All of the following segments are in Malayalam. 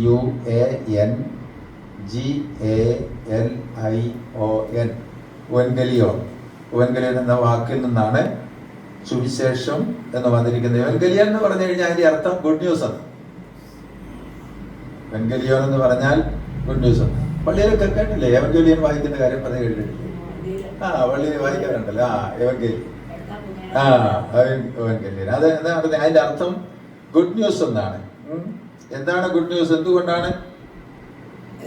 EUANGALION. ഉവൻഗലിയോൻ എന്ന വാക്കിൽ നിന്നാണ് സുവിശേഷം എന്ന് വന്നിരിക്കുന്നത്. എവൻഗലിയൻ എന്ന് പറഞ്ഞു കഴിഞ്ഞാൽ അതിന്റെ അർത്ഥം ഗുഡ് ന്യൂസ് ആണ്. എവൻഗലിയോൻ എന്ന് പറഞ്ഞാൽ ഗുഡ് ന്യൂസ് ആണ്. പള്ളിയിലൊക്കെ കേട്ടില്ലേ എവൻഗലിയൻ വായിക്കുന്ന കാര്യം പറഞ്ഞു കേട്ടിട്ടില്ലേ? പള്ളിയിൽ വായിക്കാറുണ്ടല്ലോ. എവൻഗലിയൻ എവൻഗലിയൻ അത് എന്താണ് അതിന്റെ അർത്ഥം? ഗുഡ് ന്യൂസ് എന്നാണ്. എന്താണ് ഗുഡ് ന്യൂസ്? എന്തുകൊണ്ടാണ്?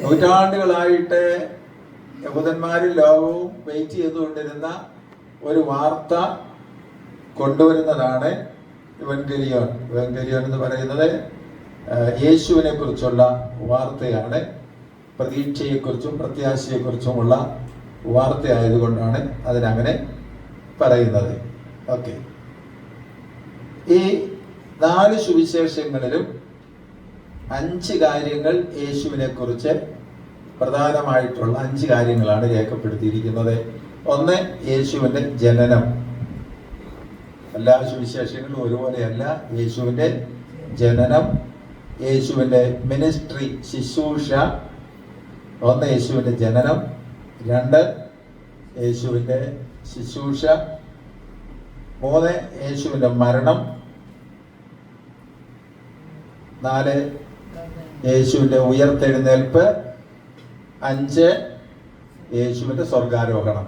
നൂറ്റാണ്ടുകളായിട്ട് യഹൂദന്മാരും ലോകവും വെയിറ്റ് ചെയ്തുകൊണ്ടിരുന്ന ഒരു വാർത്ത കൊണ്ടുവരുന്നതാണ് ഇവൻഗലിയോൻ. ഇവൻഗലിയോൻ എന്ന് പറയുന്നത് യേശുവിനെ കുറിച്ചുള്ള വാർത്തയാണ്. പ്രതീക്ഷയെക്കുറിച്ചും പ്രത്യാശയെക്കുറിച്ചുമുള്ള വാർത്തയായതുകൊണ്ടാണ് അതിനങ്ങനെ പറയുന്നത്. ഓക്കെ, ഈ 4 സുവിശേഷങ്ങളിലും 5 കാര്യങ്ങൾ യേശുവിനെ കുറിച്ച് പ്രധാനമായിട്ടുള്ള 5 കാര്യങ്ങളാണ് രേഖപ്പെടുത്തിയിരിക്കുന്നത്. ഒന്ന്, യേശുവിന്റെ ജനനം. എല്ലാ സുവിശേഷങ്ങളും ഒരുപോലെയല്ല. യേശുവിന്റെ ജനനം, യേശുവിന്റെ മിനിസ്ട്രി, ശുശ്രൂഷ. ഒന്ന്, യേശുവിന്റെ ജനനം. 2, യേശുവിന്റെ ശുശ്രൂഷ. 3, യേശുവിന്റെ മരണം. 4, യേശുവിന്റെ ഉയർത്തെഴുന്നേൽപ്പ്. 5, യേശുവിന്റെ സ്വർഗാരോഹണം.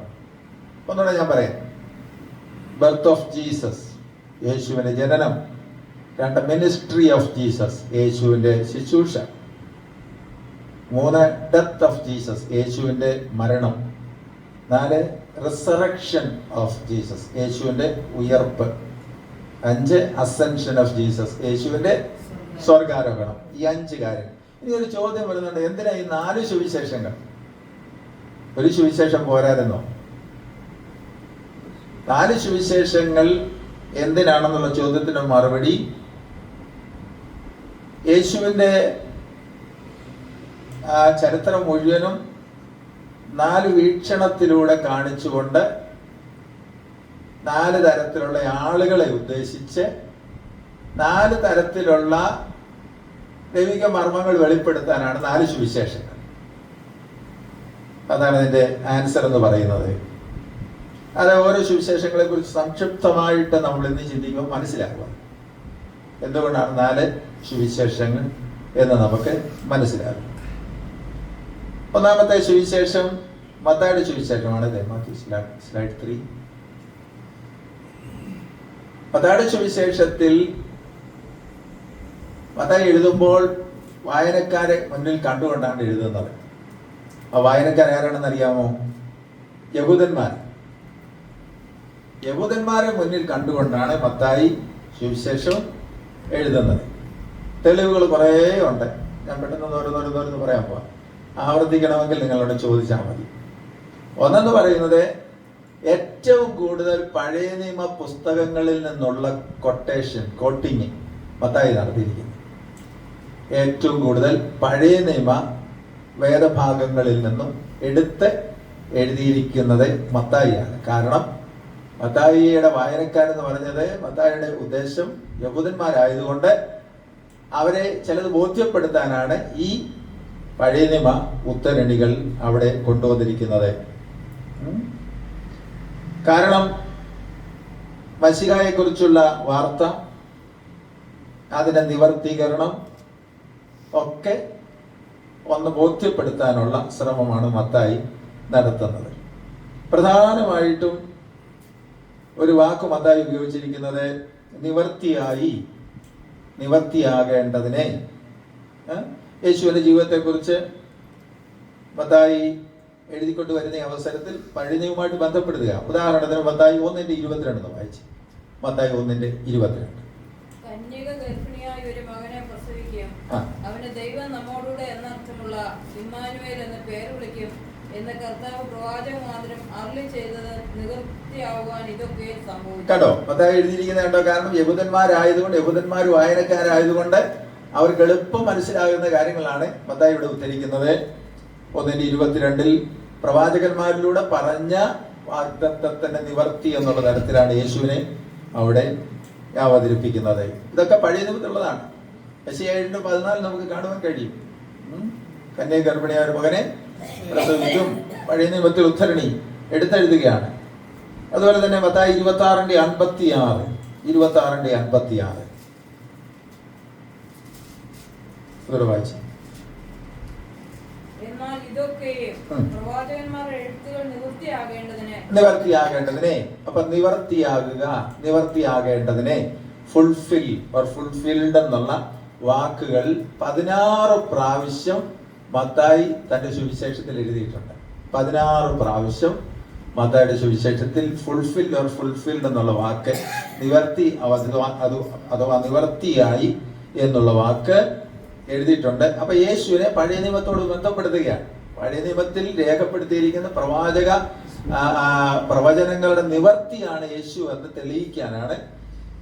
ഒന്നുകൂടെ ഞാൻ പറയാം. ബർത്ത് ഓഫ് ജീസസ്, യേശുവിന്റെ ജനനം. 2, മിനിസ്ട്രി ഓഫ് ജീസസ്, യേശുവിന്റെ ശുശ്രൂഷ. 3, ഡെത്ത് ഓഫ് ജീസസ്, യേശുവിന്റെ മരണം. 4, റിസറക്ഷൻ ഓഫ് ജീസസ്, യേശുവിന്റെ ഉയർപ്പ്. 5, അസെൻഷൻ ഓഫ് ജീസസ്, യേശുവിന്റെ സ്വർഗാരോഹണം. ഈ 5 കാര്യം. ഇനി ഒരു ചോദ്യം വരുന്നുണ്ട്, എന്തിനാ ഈ 4 സുവിശേഷങ്ങൾ? ഒരു സുവിശേഷം പോരാതെന്നോ? 4 സുവിശേഷങ്ങൾ എന്തിനാണെന്നുള്ള ചോദ്യത്തിന് മറുപടി, യേശുവിന്റെ ചരിത്രം മുഴുവനും 4 വീക്ഷണത്തിലൂടെ കാണിച്ചുകൊണ്ട് 4 തരത്തിലുള്ള ആളുകളെ ഉദ്ദേശിച്ച് 4 തരത്തിലുള്ള ദൈവിക മർമ്മങ്ങൾ വെളിപ്പെടുത്താനാണ് 4 സുവിശേഷങ്ങൾ. അതാണ് ഇതിന്റെ ആൻസർ എന്ന് പറയുന്നത്. അത് ഓരോ സുവിശേഷങ്ങളെ കുറിച്ച് സംക്ഷിപ്തമായിട്ട് നമ്മൾ ഇന്ന് ചിന്തിക്കുമ്പോൾ മനസ്സിലാക്കുക എന്തുകൊണ്ടാണ് 4 സുവിശേഷങ്ങൾ എന്ന് നമുക്ക് മനസ്സിലാകും. ഒന്നാമത്തെ സുവിശേഷം മത്തായിയുടെ സുവിശേഷമാണ്. സ്ലൈഡ് 3. മത്തായിയുടെ സുവിശേഷത്തിൽ മത്തായി എഴുതുമ്പോൾ വായനക്കാരെ മുന്നിൽ കണ്ടുകൊണ്ടാണ് എഴുതുന്നത്. ആ വായനക്കാരാരാണെന്ന് അറിയാമോ? യഹൂദന്മാരെ മുന്നിൽ കണ്ടുകൊണ്ടാണ് മത്തായി സുവിശേഷം എഴുതുന്നത്. തെളിവുകൾ കുറേ ഉണ്ട്. ഞാൻ പെട്ടെന്ന് ഓരോന്ന് പറയാൻ പോവാം. ആവർത്തിക്കണമെങ്കിൽ നിങ്ങളോട് ചോദിച്ചാൽ മതി. ഒന്നെന്ന് പറയുന്നത്, ഏറ്റവും കൂടുതൽ പഴയ നിയമ പുസ്തകങ്ങളിൽ നിന്നുള്ള കോട്ടിങ് മത്തായി നടത്തിയിരിക്കുന്നു. ഏറ്റവും കൂടുതൽ പഴയ നിയമ വേദഭാഗങ്ങളിൽ നിന്നും എടുത്ത് എഴുതിയിരിക്കുന്നത് മത്തായിയാണ്. കാരണം മത്തായിയുടെ വായനക്കാരെന്ന് പറഞ്ഞത്, മത്തായിയുടെ ഉദ്ദേശം യഹൂദന്മാരായതുകൊണ്ട് അവരെ ചിലത് ബോധ്യപ്പെടുത്താനാണ് ഈ പഴയ നിയമ ഉദ്ധരണികൾ അവിടെ കൊണ്ടുവന്നിരിക്കുന്നത്. കാരണം മശിഹായെ കുറിച്ചുള്ള വാർത്ത, അതിന്റെ നിവർത്തീകരണം ഒക്കെ ഒന്ന് ബോധ്യപ്പെടുത്താനുള്ള ശ്രമമാണ് മത്തായി നടത്തുന്നത്. പ്രധാനമായിട്ടും ഒരു വാക്ക് മത്തായി ഉപയോഗിച്ചിരിക്കുന്നത് നിവർത്തിയാകേണ്ടതിനെ. യേശുവിന്റെ ജീവിതത്തെക്കുറിച്ച് മത്തായി എഴുതിക്കൊണ്ട് വരുന്ന അവസരത്തിൽ പഴയ നിയമവുമായിട്ട് ബന്ധപ്പെടുത്തുക. ഉദാഹരണത്തിന് മത്തായി 1:22 വായിച്ചു. മത്തായി 1:22. കന്യക ഗർഭിണിയായ ഒരു മകനെ പ്രസവിക്കും, അവന് ദൈവം നമ്മോടുകൂടെ എന്നർത്ഥമുള്ള ഇമ്മാനുവേൽ എന്ന് പേര് വിളിക്കും എന്ന് കർത്താവ് പ്രവാചക മുഖാന്തരം അരുളി ചെയ്തത് നിവൃത്തിയാവാൻ ഇതൊക്കെ സംഭവിക്കും. കേട്ടോ, മത്തായി എഴുതിയിരിക്കുന്നത് കണ്ടോ? കാരണം യഹൂദന്മാർ വായനക്കാരായതുകൊണ്ട് അവർക്ക് എളുപ്പം മനസ്സിലാകുന്ന കാര്യങ്ങളാണ് മത്തായി ഇവിടെ ഉദ്ധരിക്കുന്നത്. 1:22 പ്രവാചകന്മാരിലൂടെ പറഞ്ഞ വാഗ്ദത്തത്തിന്റെ നിവർത്തി എന്നുള്ള തരത്തിലാണ് യേശുവിനെ അവിടെ അവതരിപ്പിക്കുന്നത്. ഇതൊക്കെ പഴയ നിയമത്തിലുള്ളതാണ്. യെശയ്യാ 7:14 നമുക്ക് കാണുവാൻ കഴിയും. കന്യക ഗർഭിണിയായ ഒരു മകനെ പ്രസവിക്കും. പഴയ നിയമത്തിൽ ഉദ്ധരണി എടുത്തെഴുതുകയാണ്. അതുപോലെ തന്നെ മത്തായി 26:56 വായിച്ചു. എന്നാൽ ഇതൊക്കെയും പ്രവാചകന്മാരുടെ എഴുത്തുകൾ നിവർത്തിയാകേണ്ടതിനെ അപ്പൊ നിവർത്തിയാകേണ്ടതിനെ ഫുൾഫിൽ ഓർ ഫുൾഫിൽഡ് എന്നുള്ള വാക്കുകൾ 16 പ്രാവശ്യം മത്തായി തന്റെ സുവിശേഷത്തിൽ എഴുതിയിട്ടുണ്ട്. 16 പ്രാവശ്യം മത്തായിയുടെ സുവിശേഷത്തിൽ ഫുൾഫിൽ ഓർ ഫുൾഫിൽഡ് എന്നുള്ള വാക്ക് നിവർത്തി അഥവാ നിവർത്തിയായി എന്നുള്ള വാക്ക് എഴുതിയിട്ടുണ്ട്. അപ്പൊ യേശുവിനെ പഴയ നിയമത്തോട് ബന്ധപ്പെടുത്തുകയാണ്. പഴയ നിയമത്തിൽ രേഖപ്പെടുത്തിയിരിക്കുന്ന പ്രവചനങ്ങളുടെ നിവർത്തിയാണ് യേശു എന്ന് തെളിയിക്കാനാണ്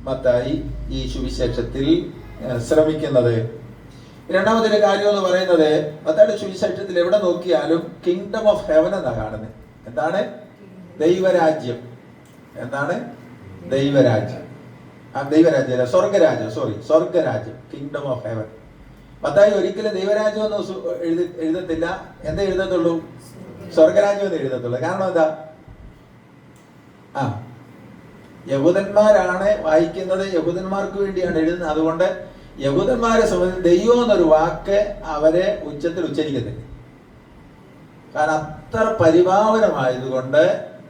മത്തായി ഈ സുവിശേഷത്തിൽ ശ്രമിക്കുന്നത്. രണ്ടാമതൊരു കാര്യം എന്ന് പറയുന്നത്, മത്തായിയുടെ സുവിശേഷത്തിൽ എവിടെ നോക്കിയാലും കിങ്ഡം ഓഫ് ഹെവൻ എന്നാണ് കാണുന്നത്. എന്താണ്? ദൈവരാജ്യം. എന്താണ്? ദൈവരാജ്യം. ദൈവരാജ്യം സ്വർഗരാജ്യം, കിങ്ഡം ഓഫ് ഹെവൻ. മത്തായി ഒരിക്കലും ദൈവരാജ്യം എന്ന് എഴുതത്തില്ല. എന്താ എഴുതത്തുള്ളൂ? സ്വർഗരാജ്യം എന്ന് എഴുതത്തുള്ളൂ. കാരണം എന്താ? യഹൂദന്മാരാണ് വായിക്കുന്നത്, യഹൂദന്മാർക്ക് വേണ്ടിയാണ് എഴുതുന്നത്. അതുകൊണ്ട് യഹൂദന്മാരെ സംബന്ധിച്ച് ദൈവം എന്നൊരു വാക്ക് അവരെ ഉച്ചത്തിൽ ഉച്ചരിക്കത്തില്ല. കാരണം അത്ര പരിഭാവനമായതുകൊണ്ട്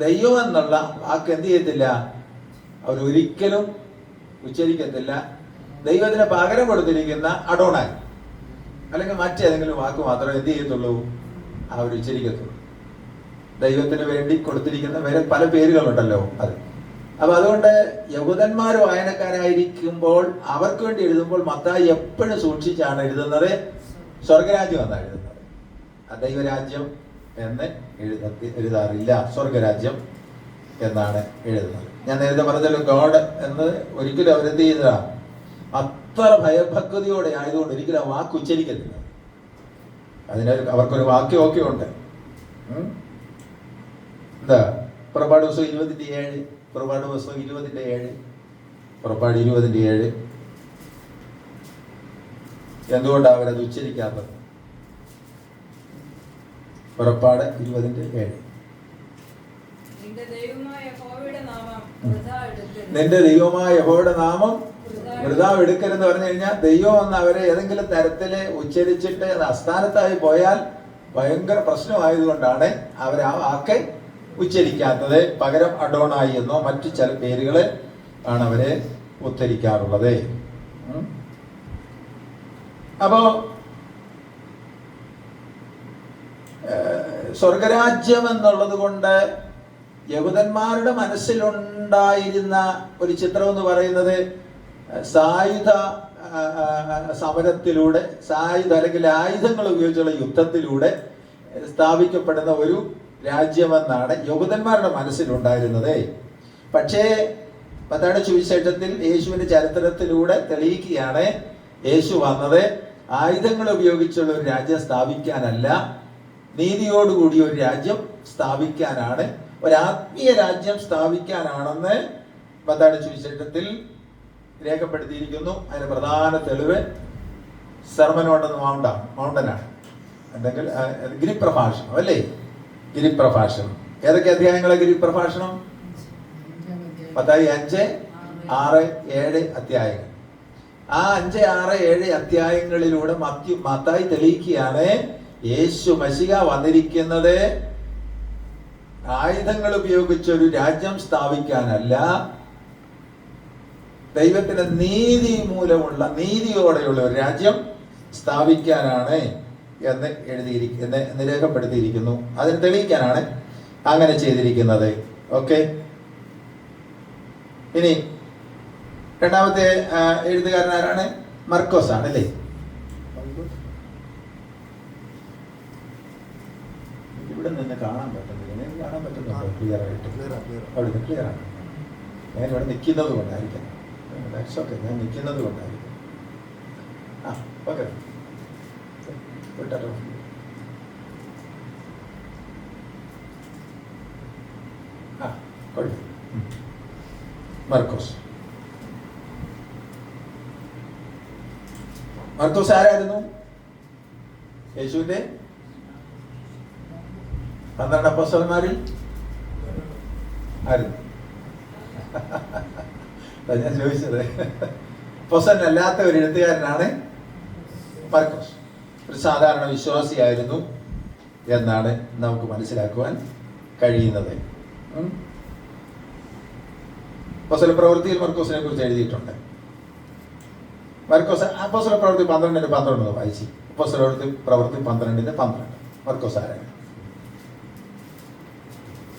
ദൈവം എന്നുള്ള വാക്ക് എന്ത് ചെയ്യത്തില്ല, അവരൊരിക്കലും ഉച്ചരിക്കത്തില്ല. ദൈവത്തിന് പകരം കൊടുത്തിരിക്കുന്ന അഡോണായി അല്ലെങ്കിൽ മറ്റേതെങ്കിലും വാക്ക് മാത്രമേ എന്ത് ചെയ്യത്തുള്ളൂ, അവർ ഉച്ചരിക്കത്തുള്ളൂ. ദൈവത്തിന് വേണ്ടി കൊടുത്തിരിക്കുന്ന വേറെ പല പേരുകളുണ്ടല്ലോ അത്. അപ്പൊ അതുകൊണ്ട് യഹൂദന്മാർ വായനക്കാരായിരിക്കുമ്പോൾ അവർക്ക് വേണ്ടി എഴുതുമ്പോൾ മത്തായി എപ്പോഴും സൂക്ഷിച്ചാണ് എഴുതുന്നത്, സ്വർഗരാജ്യം എന്നാണ് എഴുതുന്നത്. ദൈവരാജ്യം എന്ന് എഴുതാറില്ല, സ്വർഗരാജ്യം എന്നാണ് എഴുതുന്നത്. ഞാൻ നേരത്തെ പറഞ്ഞല്ലോ, ഗോഡ് എന്ന് ഒരിക്കലും അവരെന്ത് ചെയ്യുന്നതാ, അത്ര ഭയഭക്തിയോടെ ആയതുകൊണ്ട് ഒരിക്കലും ആ വാക്ക് ഉച്ചരിക്കത്തില്ല. അവർക്കൊരു വാക്യമൊക്കെ ഉണ്ട്. എന്താ? പുറപ്പാട് ദിവസം 20:7, പുറപ്പാട് ദിവസം 20:7, പുറപ്പാട് 20:7. എന്തുകൊണ്ടാണ് അവരത് ഉച്ചരിക്കാത്തത്? പുറപ്പാട് 20:7. നിന്റെ ദൈവമായ യഹോവയുടെ നാമം വൃഥാ എടുക്കരുതെന്ന് പറഞ്ഞു കഴിഞ്ഞാൽ, ദൈവം എന്ന് അവരെ ഏതെങ്കിലും തരത്തില് ഉച്ചരിച്ചിട്ട് അത് അസ്ഥാനത്തായി പോയാൽ ഭയങ്കര പ്രശ്നമായതുകൊണ്ടാണ് അവർ ആ വാക്ക് ഉച്ചരിക്കാത്തത്. പകരം അഡോണായി എന്നോ മറ്റു ചില പേരുകള് ആണ് അവരെ ഉദ്ധരിക്കാറുള്ളത്. അപ്പോ സ്വർഗരാജ്യം എന്നുള്ളത് കൊണ്ട് യഹൂദന്മാരുടെ മനസ്സിലുണ്ടായിരുന്ന ഒരു ചിത്രം എന്ന് പറയുന്നത് സായുധ സമരത്തിലൂടെ, അല്ലെങ്കിൽ ആയുധങ്ങൾ ഉപയോഗിച്ചുള്ള യുദ്ധത്തിലൂടെ സ്ഥാപിക്കപ്പെടുന്ന ഒരു രാജ്യമെന്നാണ് യഹൂദന്മാരുടെ മനസ്സിലുണ്ടായിരുന്നത്. പക്ഷേ മത്തായിയുടെ സുവിശേഷത്തിൽ യേശുവിന്റെ ചരിത്രത്തിലൂടെ തെളിയിക്കുകയാണ്, യേശു വന്നത് ആയുധങ്ങൾ ഉപയോഗിച്ചുള്ള ഒരു രാജ്യം സ്ഥാപിക്കാനല്ല, നീതിയോടുകൂടി ഒരു രാജ്യം സ്ഥാപിക്കാനാണ്, ഒരാത്മീയ രാജ്യം സ്ഥാപിക്കാനാണെന്ന് മത്തായിയുടെ സുവിശേഷത്തിൽ രേഖപ്പെടുത്തിയിരിക്കുന്നു. അതിന് പ്രധാന തെളിവ് സെർമൻ ഓൺ ദ മൗണ്ടനാണ്, അല്ലെങ്കിൽ ഗിരിപ്രഭാഷണം അല്ലേ? ഗിരിപ്രഭാഷണം. ഏതൊക്കെ അധ്യായങ്ങളെ ഗിരിപ്രഭാഷണം? മത്തായി 5, 6, 7 അധ്യായങ്ങൾ. ആ 5, 6, 7 അധ്യായങ്ങളിലൂടെ മത്തായി തെളിയിക്കുകയാണ്, യേശു മശിഹ വന്നിരിക്കുന്നത് ആയുധങ്ങൾ ഉപയോഗിച്ചൊരു രാജ്യം സ്ഥാപിക്കാനല്ല, ദൈവത്തിന്റെ നീതി മൂലമുള്ള, നീതിയോടെയുള്ള ഒരു രാജ്യം സ്ഥാപിക്കാനാണ് എന്ന് രേഖപ്പെടുത്തിയിരിക്കുന്നു. അതിന് തെളിയിക്കാനാണ് അങ്ങനെ ചെയ്തിരിക്കുന്നത്. ഓക്കെ, ഇനി രണ്ടാമത്തെ എഴുത്തുകാരൻ ആരാണ്? മർക്കോസ് ആണ് അല്ലേ? ഇവിടെ നിന്ന് കാണാൻ പറ്റുന്നില്ല. നിങ്ങൾക്ക് കാണാൻ പറ്റുന്നുണ്ടോ? ക്ലിയർ ആയിട്ട്? അവിടെ ക്ലിയർ ആണ്. ഞാൻ ഇവിടെ നിൽക്കുന്നത് കൊണ്ടായിരിക്കാം. ഓക്കെ, ഞാൻ നിൽക്കുന്നത് കൊണ്ടായിരിക്കും. ഓക്കെ, വിട്ടോ. മർക്കോസ് മർക്കോസ് ആരായിരുന്നു? യേശുവിന്റെ 12 അപ്പോസ്തലന്മാരിൽ ആയിരുന്നു. ഞാൻ ചോദിച്ചത് അപ്പോസ്തലനല്ലാത്ത ഒരു എഴുത്തുകാരനാണ് മർക്കോസ്. ഒരു സാധാരണ വിശ്വാസിയായിരുന്നു എന്നാണ് നമുക്ക് മനസ്സിലാക്കുവാൻ കഴിയുന്നത്. അപ്പോസ്തല പ്രവൃത്തിയിൽ മർക്കോസിനെ കുറിച്ച് എഴുതിയിട്ടുണ്ട്. മർക്കോസ് അപ്പോസ്തല പ്രവൃത്തി 12:12 വായിച്ചു. അപ്പോസ്തല പ്രവൃത്തി 12:12. മർക്കോസ് ആരാണ്?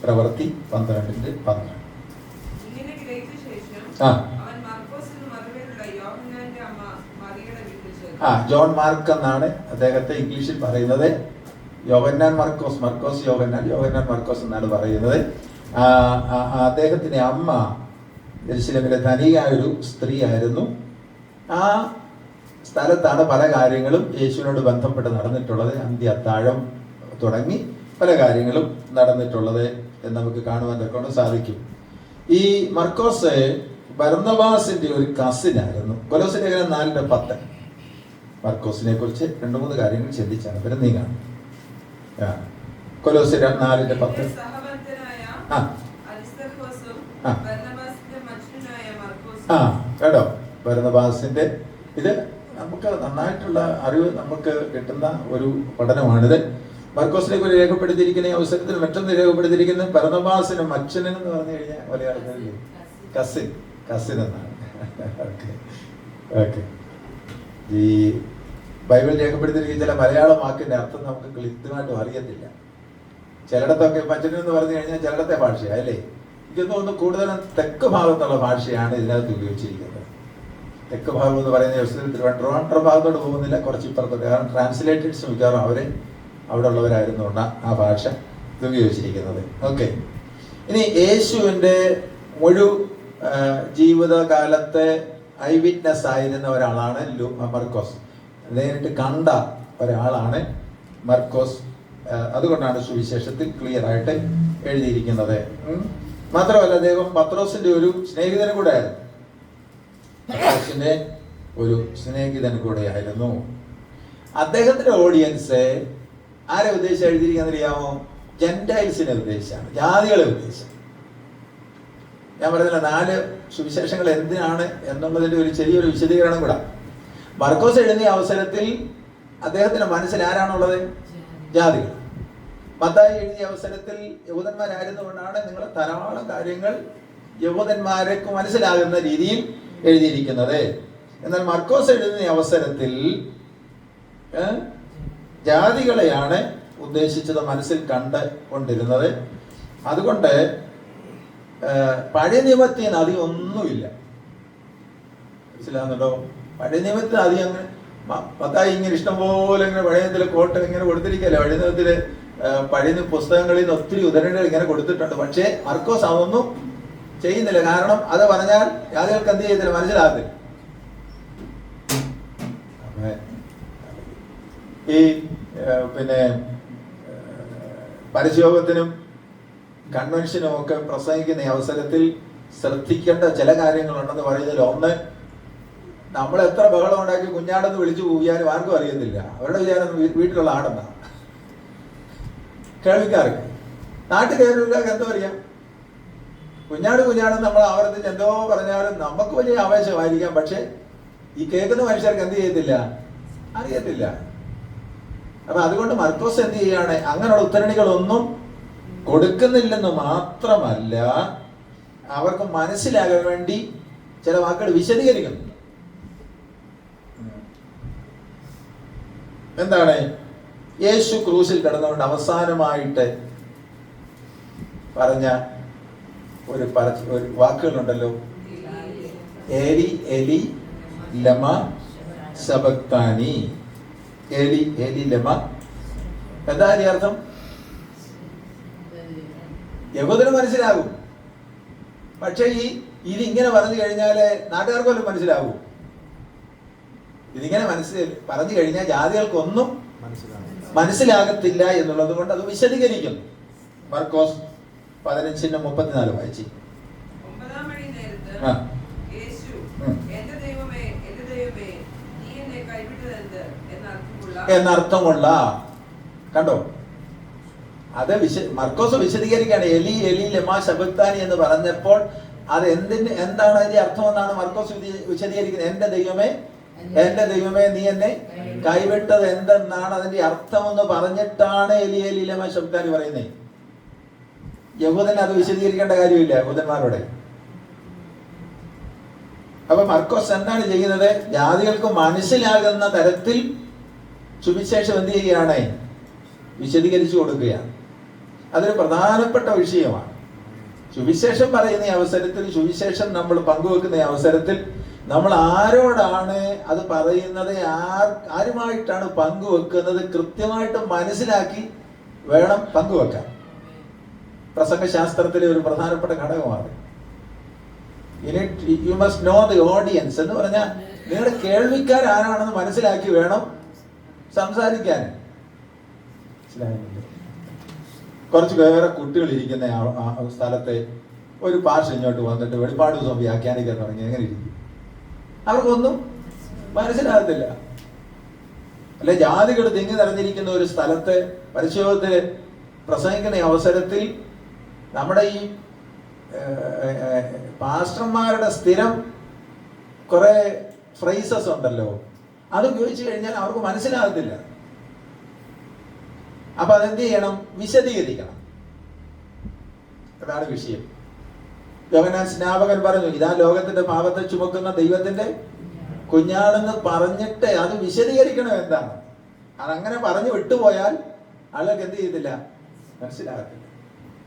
പ്രവൃത്തി 12:12. ജോൺ മാർക്ക് എന്നാണ് അദ്ദേഹത്തെ ഇംഗ്ലീഷിൽ പറയുന്നത്. യോഹന്നാൻ മർക്കോസ്, മർക്കോസ് യോഹന്നാൻ, യോഹന്നാൻ മർക്കോസ് എന്നാണ് പറയുന്നത്. അദ്ദേഹത്തിന്റെ അമ്മ യെരുശലേമിലെ ധനികയായൊരു സ്ത്രീ ആയിരുന്നു. ആ സ്ഥലത്താണ് പല കാര്യങ്ങളും യേശുവിനോട് ബന്ധപ്പെട്ട് നടന്നിട്ടുള്ളത്. അന്ത്യ അത്താഴം തുടങ്ങി പല കാര്യങ്ങളും നടന്നിട്ടുള്ളത് എന്ന് നമുക്ക് കാണുവാൻ കൊണ്ട് സാധിക്കും. ഈ മർക്കോസ് ബർന്നബാസിന്റെ ഒരു കസിനായിരുന്നു. കൊലോസ്യ ലേഖനം 4:10. മർക്കോസിനെ കുറിച്ച് 2-3 കാര്യങ്ങൾ ചിന്തിച്ചാണ് പിന്നെ നീങ്ങാണ്. കൊലോസ്യ 4:10. കേട്ടോ, ബർന്നബാസിന്റെ ഇത് നമുക്ക് നന്നായിട്ടുള്ള അറിവ് നമുക്ക് കിട്ടുന്ന ഒരു പഠനമാണിത്. മർക്കോസിനെ കുറിച്ച് രേഖപ്പെടുത്തിയിരിക്കുന്ന ഈ അവസരത്തിൽ മറ്റൊന്ന് രേഖപ്പെടുത്തിയിരിക്കുന്നത് ബർന്നബാസിനും മച്ചനും എന്ന് പറഞ്ഞു കഴിഞ്ഞാൽ മലയാളത്തിൽ കസിൻ എന്നാണ്. ഓക്കെ. ഈ ബൈബിൾ രേഖപ്പെടുത്തിയിരിക്കുന്ന ചില മലയാള വാക്കിന്റെ അർത്ഥം നമുക്ക് കൃത്യമായിട്ടും അറിയത്തില്ല. ചിലയിടത്തൊക്കെ മച്ചൻ എന്ന് പറഞ്ഞു കഴിഞ്ഞാൽ ചിലയിടത്തെ ഭാഷയാണ് അല്ലേ. എനിക്ക് തോന്നുന്നു കൂടുതലും തെക്ക് ഭാഗത്തുള്ള ഭാഷയാണ് ഇതിനകത്ത് ഉപയോഗിച്ചിരിക്കുന്നത്. തെക്ക് ഭാഗം എന്ന് പറയുന്ന ദിവസത്തിൽ ട്രിവാൻഡ്രം ഭാഗത്തോട്ട് പോകുന്നില്ല, കുറച്ച് ഇപ്പുറത്തോട്ട്. കാരണം ട്രാൻസ്ലേറ്റേഴ്സ് മിക്കവാറും അവരെ അവിടെ ഉള്ളവരായിരുന്നുകൊണ്ട് ആ ഭാഷ ഉപയോഗിച്ചിരിക്കുന്നത്. ഓക്കെ. ഇനി യേശുവിൻ്റെ ജീവിതകാലത്തെ ഐ വിറ്റ്നസ് ആയിരുന്ന ഒരാളാണ് മർക്കോസ്. നേരിട്ട് കണ്ട ഒരാളാണ് മർക്കോസ്. അതുകൊണ്ടാണ് സുവിശേഷത്തിൽ ക്ലിയർ ആയിട്ട് എഴുതിയിരിക്കുന്നത്. മാത്രമല്ല അദ്ദേഹം പത്രോസിന്റെ ഒരു സ്നേഹിതനും കൂടെ ആയിരുന്നു. പത്രോസിന്റെ ഒരു സ്നേഹിതൻ കൂടെ ആയിരുന്നു. അദ്ദേഹത്തിന്റെ ഓഡിയൻസ് ആരെ ഉദ്ദേശിച്ച് എഴുതിയിരിക്കുന്നത് അറിയാമോ? ജെന്റൈൽസിനെ ഉദ്ദേശിച്ചാണ്, ജാതികളെ ഉദ്ദേശിച്ചാണ്. ഞാൻ പറഞ്ഞില്ല 4 സുവിശേഷങ്ങൾ എന്തിനാണ് എന്നുള്ളതിന്റെ ഒരു ചെറിയൊരു വിശദീകരണം കൂടെ. മർക്കോസ് എഴുതിയ അവസരത്തിൽ അദ്ദേഹത്തിന്റെ മനസ്സിൽ ആരാണുള്ളത്? ജാതികൾ. മത്തായി എഴുതിയ അവസരത്തിൽ യഹൂദന്മാരായിരുന്നുകൊണ്ടാണ് നിങ്ങൾ ധാരാളം കാര്യങ്ങൾ യഹൂദന്മാർക്ക് മനസ്സിലാകുന്ന രീതിയിൽ എഴുതിയിരിക്കുന്നത്. എന്നാൽ മർക്കോസ് എഴുതുന്ന അവസരത്തിൽ ജാതികളെയാണ് ഉദ്ദേശിച്ചത്, മനസ്സിൽ കൊണ്ടിരുന്നത്. അതുകൊണ്ട് പഴയ നിയമത്തിന് അധികം ഒന്നുമില്ല. മനസ്സിലാകുന്നുണ്ടോ? പഴയ നിയമത്തിന് അധികം അങ്ങനെ മത്തായി ഇങ്ങനെ ഇഷ്ടംപോലെ ഇങ്ങനെ പഴയ നിയമത്തിലെ കോട്ട ഇങ്ങനെ കൊടുത്തിരിക്കല്ലേ. പഴയ നിയമത്തില് പഴയ പുസ്തകങ്ങളിൽ നിന്ന് ഒത്തിരി ഉദാഹരണങ്ങൾ ഇങ്ങനെ കൊടുത്തിട്ടുണ്ട്. പക്ഷേ മർക്കോസ് അതൊന്നും ചെയ്യുന്നില്ല. കാരണം അത് പറഞ്ഞാൽ ജാതികൾക്ക് എന്ത് ചെയ്യത്തില്ല, മനസ്സിലാകത്തില്ല. ഈ പിന്നെ പരസ്യോഗത്തിനും കൺവെൻഷനും ഒക്കെ പ്രസംഗിക്കുന്ന അവസരത്തിൽ ശ്രദ്ധിക്കേണ്ട ചില കാര്യങ്ങളുണ്ടെന്ന് പറയുന്നതിൽ ഒന്ന്, നമ്മൾ എത്ര ബഹളം ഉണ്ടാക്കി കുഞ്ഞാടെന്ന് വിളിച്ചു പോയാലും ആർക്കും അറിയത്തില്ല. അവരുടെ വിചാരം വീട്ടിലുള്ള ആടെന്നാ. കേൾവിക്കാർക്ക്, നാട്ടിൽ കയറുകാർക്ക് എന്തോ അറിയാം. കുഞ്ഞാടെന്ന് നമ്മൾ ആവർത്തിച്ച് എന്തോ പറഞ്ഞാലും നമുക്ക് വലിയ ആവേശമായിരിക്കാം. പക്ഷെ ഈ കേൾക്കുന്ന മനുഷ്യർക്ക് എന്ത് ചെയ്യത്തില്ല, അറിയത്തില്ല. അപ്പൊ അതുകൊണ്ട് മർക്കോസ് എന്ത് ചെയ്യാണ്, അങ്ങനെയുള്ള ഉദ്ധരണികളൊന്നും കൊടുക്കുന്നില്ലെന്ന് മാത്രമല്ല, അവർക്ക് മനസ്സിലാകാൻ വേണ്ടി ചില വാക്കുകൾ വിശദീകരിക്കുന്നു. എന്താണ്? യേശു ക്രൂശിൽ കിടന്നുകൊണ്ട് അവസാനമായിട്ട് പറഞ്ഞ ഒരു വാക്കുകളുണ്ടല്ലോ, ഏലി ഏലി ലമ സബക്താനി. ഏലി ഏലി ലമ എന്താ അതിന്റെ അർത്ഥം? യഹൂദന് മനസ്സിലാകും. പക്ഷെ ഇതിങ്ങനെ പറഞ്ഞു കഴിഞ്ഞാല് നാട്ടുകാർക്ക് പോലും മനസ്സിലാകും. ഇതിങ്ങനെ പറഞ്ഞു കഴിഞ്ഞാൽ ജാതികൾക്കൊന്നും മനസ്സിലാകത്തില്ല എന്നുള്ളത് കൊണ്ട് അത് വിശദീകരിക്കുന്നു. മർക്കോസ് 15:34 വായിച്ചു. എന്നർത്ഥമുള്ള, കണ്ടോ, അത് മർക്കോസ് വിശദീകരിക്കുകയാണ്. എലി എലി ലമാ ശബക്താനി എന്ന് പറഞ്ഞപ്പോൾ അത് എന്താണ് അതിന്റെ അർത്ഥം എന്നാണ് മർക്കോസ് വിശദീകരിക്കുന്നത്. എന്റെ ദൈവമേ നീ എന്നെ കൈവിട്ടത് എന്തെന്നാണ് അതിന്റെ അർത്ഥം എന്ന് പറഞ്ഞിട്ടാണ് എലി എലി ലമാ ശബക്താനി പറയുന്നത്. യഹൂദൻ അത് വിശദീകരിക്കേണ്ട കാര്യമില്ല യഹൂദന്മാരോട്. അപ്പൊ മർക്കോസ് എന്താണ് ചെയ്യുന്നത്? ജാതികൾക്ക് മനസ്സിലാകുന്ന തരത്തിൽ സുവിശേഷം എന്ത് ചെയ്യുകയാണ്? വിശദീകരിച്ചു കൊടുക്കുകയാണ്. അതൊരു പ്രധാനപ്പെട്ട വിഷയമാണ്. സുവിശേഷം പറയുന്ന അവസരത്തിൽ, സുവിശേഷം നമ്മൾ പങ്കുവെക്കുന്ന അവസരത്തിൽ നമ്മൾ ആരോടാണ് അത് പറയുന്നത്, ആരുമായിട്ടാണ് പങ്കുവെക്കുന്നത് കൃത്യമായിട്ട് മനസ്സിലാക്കി വേണം പങ്കുവെക്കാൻ. പ്രസംഗശാസ്ത്രത്തിലെ ഒരു പ്രധാനപ്പെട്ട ഘടകമാണ്. You must know the audience എന്ന് പറഞ്ഞാൽ നിങ്ങളുടെ കേൾവിക്കാർ ആരാണെന്ന് മനസ്സിലാക്കി വേണം സംസാരിക്കാൻ. കുറച്ച് വേറെ കുട്ടികൾ ഇരിക്കുന്ന സ്ഥലത്തെ ഒരു പാഷ ഇങ്ങോട്ട് വന്നിട്ട് വെളിപ്പാട് ദിവസം വ്യാഖ്യാനിക്കാൻ തുടങ്ങി, എങ്ങനെ ഇരിക്കും? അവർക്കൊന്നും മനസ്സിലാകത്തില്ല. അല്ലെ, ജാതികൾ തിങ്ങി നിറഞ്ഞിരിക്കുന്ന ഒരു സ്ഥലത്ത് പരിശോധന പ്രസംഗിക്കുന്ന അവസരത്തിൽ നമ്മുടെ ഈ പാസ്റ്റർമാരുടെ സ്ഥിരം കുറെ ഫ്രൈസസ് ഉണ്ടല്ലോ, അത് ഉപയോഗിച്ച് കഴിഞ്ഞാൽ അവർക്ക് മനസ്സിലാകത്തില്ല. അപ്പൊ അതെന്ത് ചെയ്യണം? വിശദീകരിക്കണം. അതാണ് വിഷയം. യോഹന്നാൻ സ്നാപകൻ പറഞ്ഞു, ഇതാ ലോകത്തിന്റെ പാപത്തെ ചുമക്കുന്ന ദൈവത്തിന്റെ കുഞ്ഞാണെന്ന് പറഞ്ഞിട്ട് അത് വിശദീകരിക്കണം എന്താണ്. അതങ്ങനെ പറഞ്ഞു വിട്ടുപോയാൽ ആളുകൾക്ക് എന്ത് ചെയ്തില്ല? മനസ്സിലാകത്തില്ല.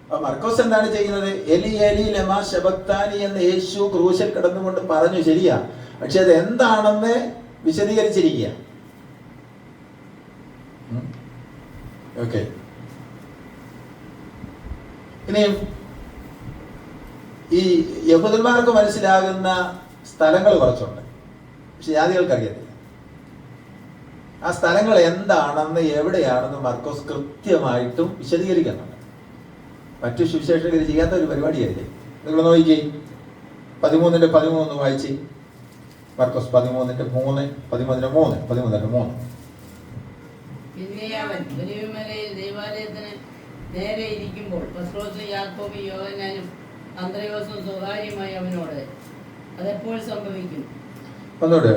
അപ്പൊ മർക്കോസ് എന്താണ് ചെയ്യുന്നത്? എലി എലി ലമാ ശബക്താനി എന്ന് യേശു ക്രൂശിൽ കിടന്നുകൊണ്ട് പറഞ്ഞു, ശരിയാ, പക്ഷെ അത് എന്താണെന്ന് വിശദീകരിച്ചിരിക്കുക. ഓക്കെ, ഇനിയും ഈ യഹൂദന്മാർക്ക് മനസ്സിലാകുന്ന സ്ഥലങ്ങൾ കുറച്ചുണ്ട്, പക്ഷെ ജാതികൾക്ക് അറിയത്തില്ല. ആ സ്ഥലങ്ങൾ എന്താണെന്ന് എവിടെയാണെന്ന് മർക്കോസ് കൃത്യമായിട്ടും വിശദീകരിക്കുന്നുണ്ട്. മറ്റു സുവിശേഷകർ ചെയ്യാത്ത ഒരു പരിപാടിയായില്ലേ. നിങ്ങൾ നോക്കിക്കേ, 13:13 വായിച്ച്. മർക്കോസ് 13:3, 13:3. പിന്നെ അവൻ ഒലിവുമലയിൽ ദൈവാലയത്തിന് നേരെ ഇരിക്കുമ്പോൾ പത്രോസും യാക്കോബും യോഹന്നാനും അന്ത്രയോസും സ്വകാര്യമായി അവനോട്, അതെപ്പോൾ സംഭവിക്കും? ഒന്നുകൂടെ